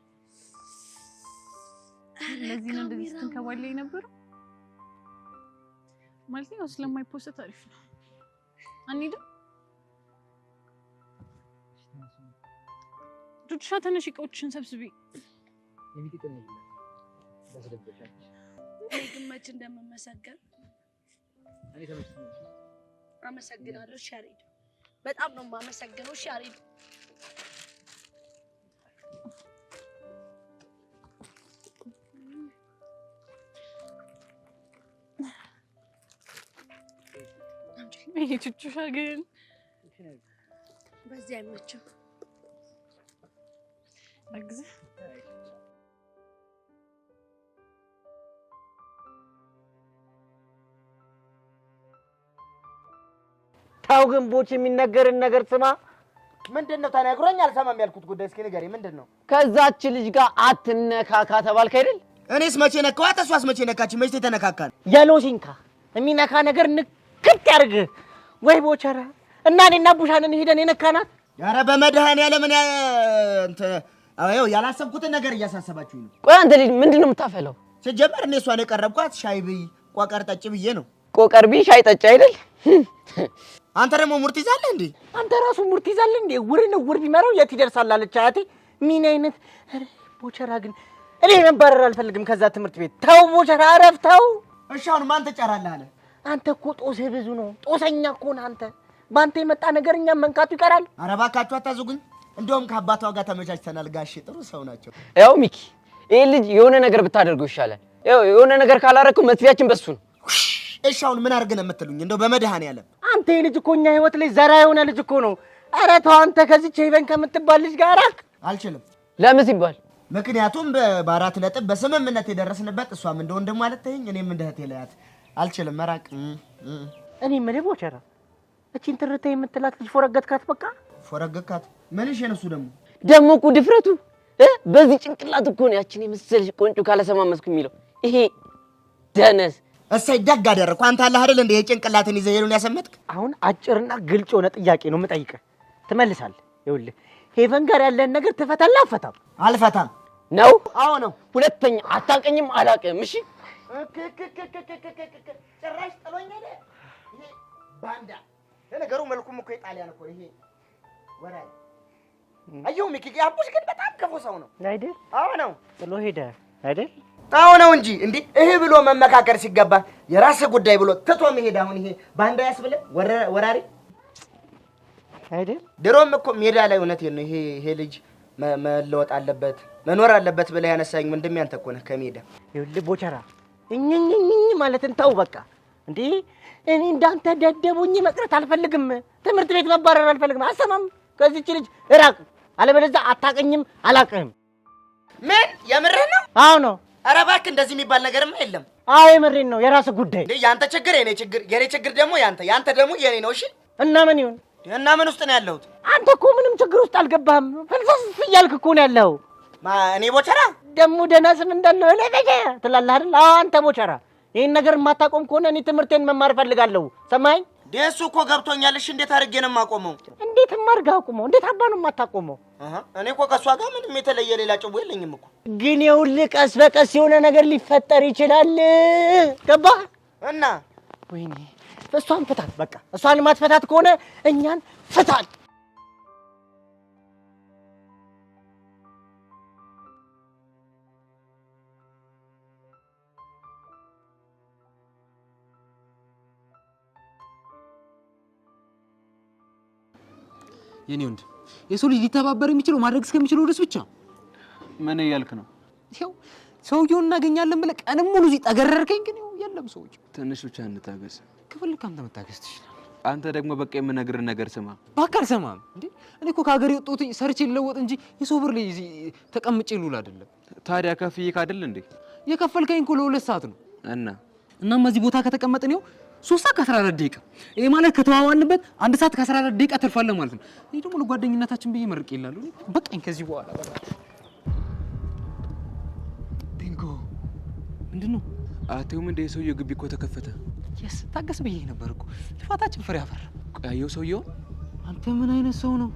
ለዚህ ነው እንደዚህ ስትንከባለይ ነበር ማለት ነው። ስለማይፖስት አሪፍ ነው። አንሂድም? ቹቻ ተነሽ፣ እቃዎችሽን ሰብስቢ። የሚጥጥን ነው ለሰደበሻች እኔ ግን መች እንደምመሰገን እኔ ተመችቶኝ። አመሰግናለሁ ሻሪድ፣ በጣም ነው የማመሰግነው ሻሪድ። ይሄ ቹቹሻ ግን በዚህ አይመችም። አግዝ ታው ግን ቦች የሚነገርን ነገር ስማ። ምንድነው ተነግሮኝ አልሰማም ያልኩት ጉዳይ? እስኪ ንገሪ ምንድነው? ከዛች ልጅ ጋር አትነካካ ተባልክ አይደል? እኔስ መቼ ነካዋት? እሷስ መቼ ነካች? መቼ ተነካካን? የሎሲንካ የሚነካ ነገር ንክት ያርግ ወይ ቦቸራ። እና እኔና ቡሻንን ሄደን የነካናት። ኧረ በመድኃኒዓለም ምን አዎ ያላሰብኩትን ነገር እያሳሰባችሁኝ ነው። ቆይ አንተ ልጅ ምንድነው የምታፈለው? ሲጀመር እኔ እሷን የቀረብኳት ሻይ ብይ ቆቀር ጠጭ ብዬ ነው። ቆቀር ብይ ሻይ ጠጭ አይደል? አንተ ደግሞ ሙርት ይዛለህ እንዴ? አንተ ራሱ ሙርት ይዛለህ እንዴ? ውር ቢመራው የት ይደርሳል አለች አያቴ። ምን አይነት ቦቸራ ግን እኔ መባረር አልፈልግም ከዛ ትምህርት ቤት። ተው ቦቸራ አረፍ ተው። እሺ አሁን ማን ትጨራለህ አለ? አንተ እኮ ጦስህ ብዙ ነው። ጦሰኛ እኮ ነህ አንተ። ባንተ የመጣ ነገር እኛም መንካቱ ይቀራል። ኧረ እባካችሁ አታዙጉኝ። እንደውም ከአባቷ ጋር ተመቻችተናል። ጋሼ ጥሩ ሰው ናቸው። ያው ሚኪ ይሄ ልጅ የሆነ ነገር ብታደርገው ይሻላል። ያው የሆነ ነገር ካላረከው መጥፊያችን በሱ ነው። እሺ አሁን ምን አድርገን የምትሉኝ? እንደው በመድኃኒዓለም አንተ ይሄ ልጅ እኮ እኛ ህይወት ላይ ዘራ የሆነ ልጅ እኮ ነው። ኧረ ተው አንተ ከዚች ሄቨን ከምትባል ልጅ ጋር ራቅ። አልችልም። ለምን ሲባል? ምክንያቱም በአራት ነጥብ በስምምነት የደረስንበት እሷም እንደ ወንድም ማለት ተይኝ እኔም እንደ እህቴ ለያት። አልችልም መራቅ። እኔ ምን ቦቸራ እቺን ትርታ የምትላት ልጅ ፎረገትካት። በቃ ፎረገትካት። ምን እሺ ነው እሱ ደግሞ እኮ ድፍረቱ በዚህ ጭንቅላት እኮ ነው ያችን የመሰለሽ ቆንጆ ካለሰማመስኩ የሚለው ይሄ ደነስ። እሰይ ደግ አደረኩ። አንተ አለህ አይደል እንደ የጭንቅላትን ይዘህ ሄሉን ያሰመጥክ። አሁን አጭርና ግልጽ የሆነ ጥያቄ ነው የምጠይቅህ፣ ትመልሳለህ። ይኸውልህ ሄቨን ጋር ያለን ነገር ትፈታለህ? አፈታም? አልፈታም ነው። አዎ ነው። ሁለተኛ አታውቅኝም አላውቅም። እሺ ጭራሽ ጥሎኝ ሄደ። ይሄ ባንዳ ለነገሩ መልኩም እኮ የጣሊያን እኮ ይሄ ወራይ። አየሁ ሚኪ አቡሽ ግን በጣም ክፉ ሰው ነው አይደል? አዎ ነው። ጥሎ ሄደ አይደል? አዎ ነው እንጂ እንዴ እህ ብሎ መመካከር ሲገባ የራስህ ጉዳይ ብሎ ትቶ መሄድ አሁን ይሄ ባንዳ ያስብልህ ወራሪ አይደል? ድሮም እኮ ሜዳ ላይ እውነቴን ነው ይሄ ልጅ መለወጥ አለበት መኖር አለበት ብለህ ያነሳኝ ወንድሜ አንተ እኮ ነህ ከሜዳ። ይኸውልህ ቦቸራ እኝኝኝ ማለትን ተው በቃ። እንዴ እኔ እንዳንተ ደደቦኝ መቅረት አልፈልግም። ትምህርት ቤት መባረር አልፈልግም። አሰማም ከዚች ልጅ እራቅ፣ አለበለዚያ አታቀኝም አላቅህም። ምን የምርህ ነው? አዎ ነው። ኧረ እባክህ እንደዚህ የሚባል ነገርማ የለም። አዎ የምሬን ነው። የራስህ ጉዳይ። እንዴ ያንተ ችግር የኔ ችግር፣ የኔ ችግር ደግሞ ያንተ ደግሞ የኔ ነው። እሺ እና ምን ይሁን? እና ምን ውስጥ ነው ያለሁት? አንተ እኮ ምንም ችግር ውስጥ አልገባህም። ፍልስፍ እያልክ እኮ ነው ያለኸው። እኔ ቦቸራ ደግሞ ደህና ስም እንዳለው ለበጀ ትላለህ አይደል? አዎ አንተ ቦቸራ፣ ይሄን ነገር የማታቆም ከሆነ እኔ ትምህርቴን መማር እፈልጋለሁ። ሰማኝ? ደሱ እኮ ገብቶኛል። እሺ እንዴት አድርጌ ነው የማቆመው? እንዴት ማርጋ አቁመው? እንዴት አባ ነው የማታቆመው? እኔ እኮ ከሷ ጋር ምንም የተለየ ሌላ ጭው የለኝም እኮ። ግን ይኸውልህ ቀስ በቀስ የሆነ ነገር ሊፈጠር ይችላል። ገባህ? እና ወይኔ እሷን ፍታት በቃ። እሷን ማትፈታት ከሆነ እኛን ፍታት። የኔ ወንድ የሰው ልጅ ሊተባበር የሚችለው ማድረግ እስከሚችለው ድረስ ብቻ። ምን እያልክ ነው? ይኸው ሰውየውን እናገኛለን ብለህ ቀንም ሙሉ እዚህ ጠገረርከኝ። ግን የለም ሰዎች ትንሽ ብቻ እንታገስ። ከፈለክ አንተ መታገስ ትችላለህ። አንተ ደግሞ በቃ የምነግርህ ነገር ስማ። እባክህ አልሰማህም እንዴ? እኔ እኮ ከሀገር የወጣሁት ሰርቼ ልለወጥ እንጂ የሰው ብር ላይ እዚህ ተቀምጬ ልውል አይደለም። ታዲያ ከፍዬ ካደል እንዴ? የከፈልከኝ እኮ ለ2 ሰዓት ነው። እናም እዚህ ቦታ ከተቀመጥን ይኸው 3 ሰዓት ከ14 ደቂቃ። ይሄ ማለት ከተዋዋልንበት 1 ሰዓት ከ14 ደቂቃ ትርፋለህ ማለት ነው። እኔ ደግሞ ለጓደኝነታችን ብዬ መርቄ ይላሉ። በቃኝ ከዚህ በኋላ ቢንጎ ምንድነው? አቴውም እንደ የሰውየው ግቢ እኮ ተከፈተ። የስ ታገስ ብዬ ነበር እኮ ልፋታችን ፍሬ አፈራ። ቆያየው ሰውየው አንተ ምን አይነት ሰው ነው?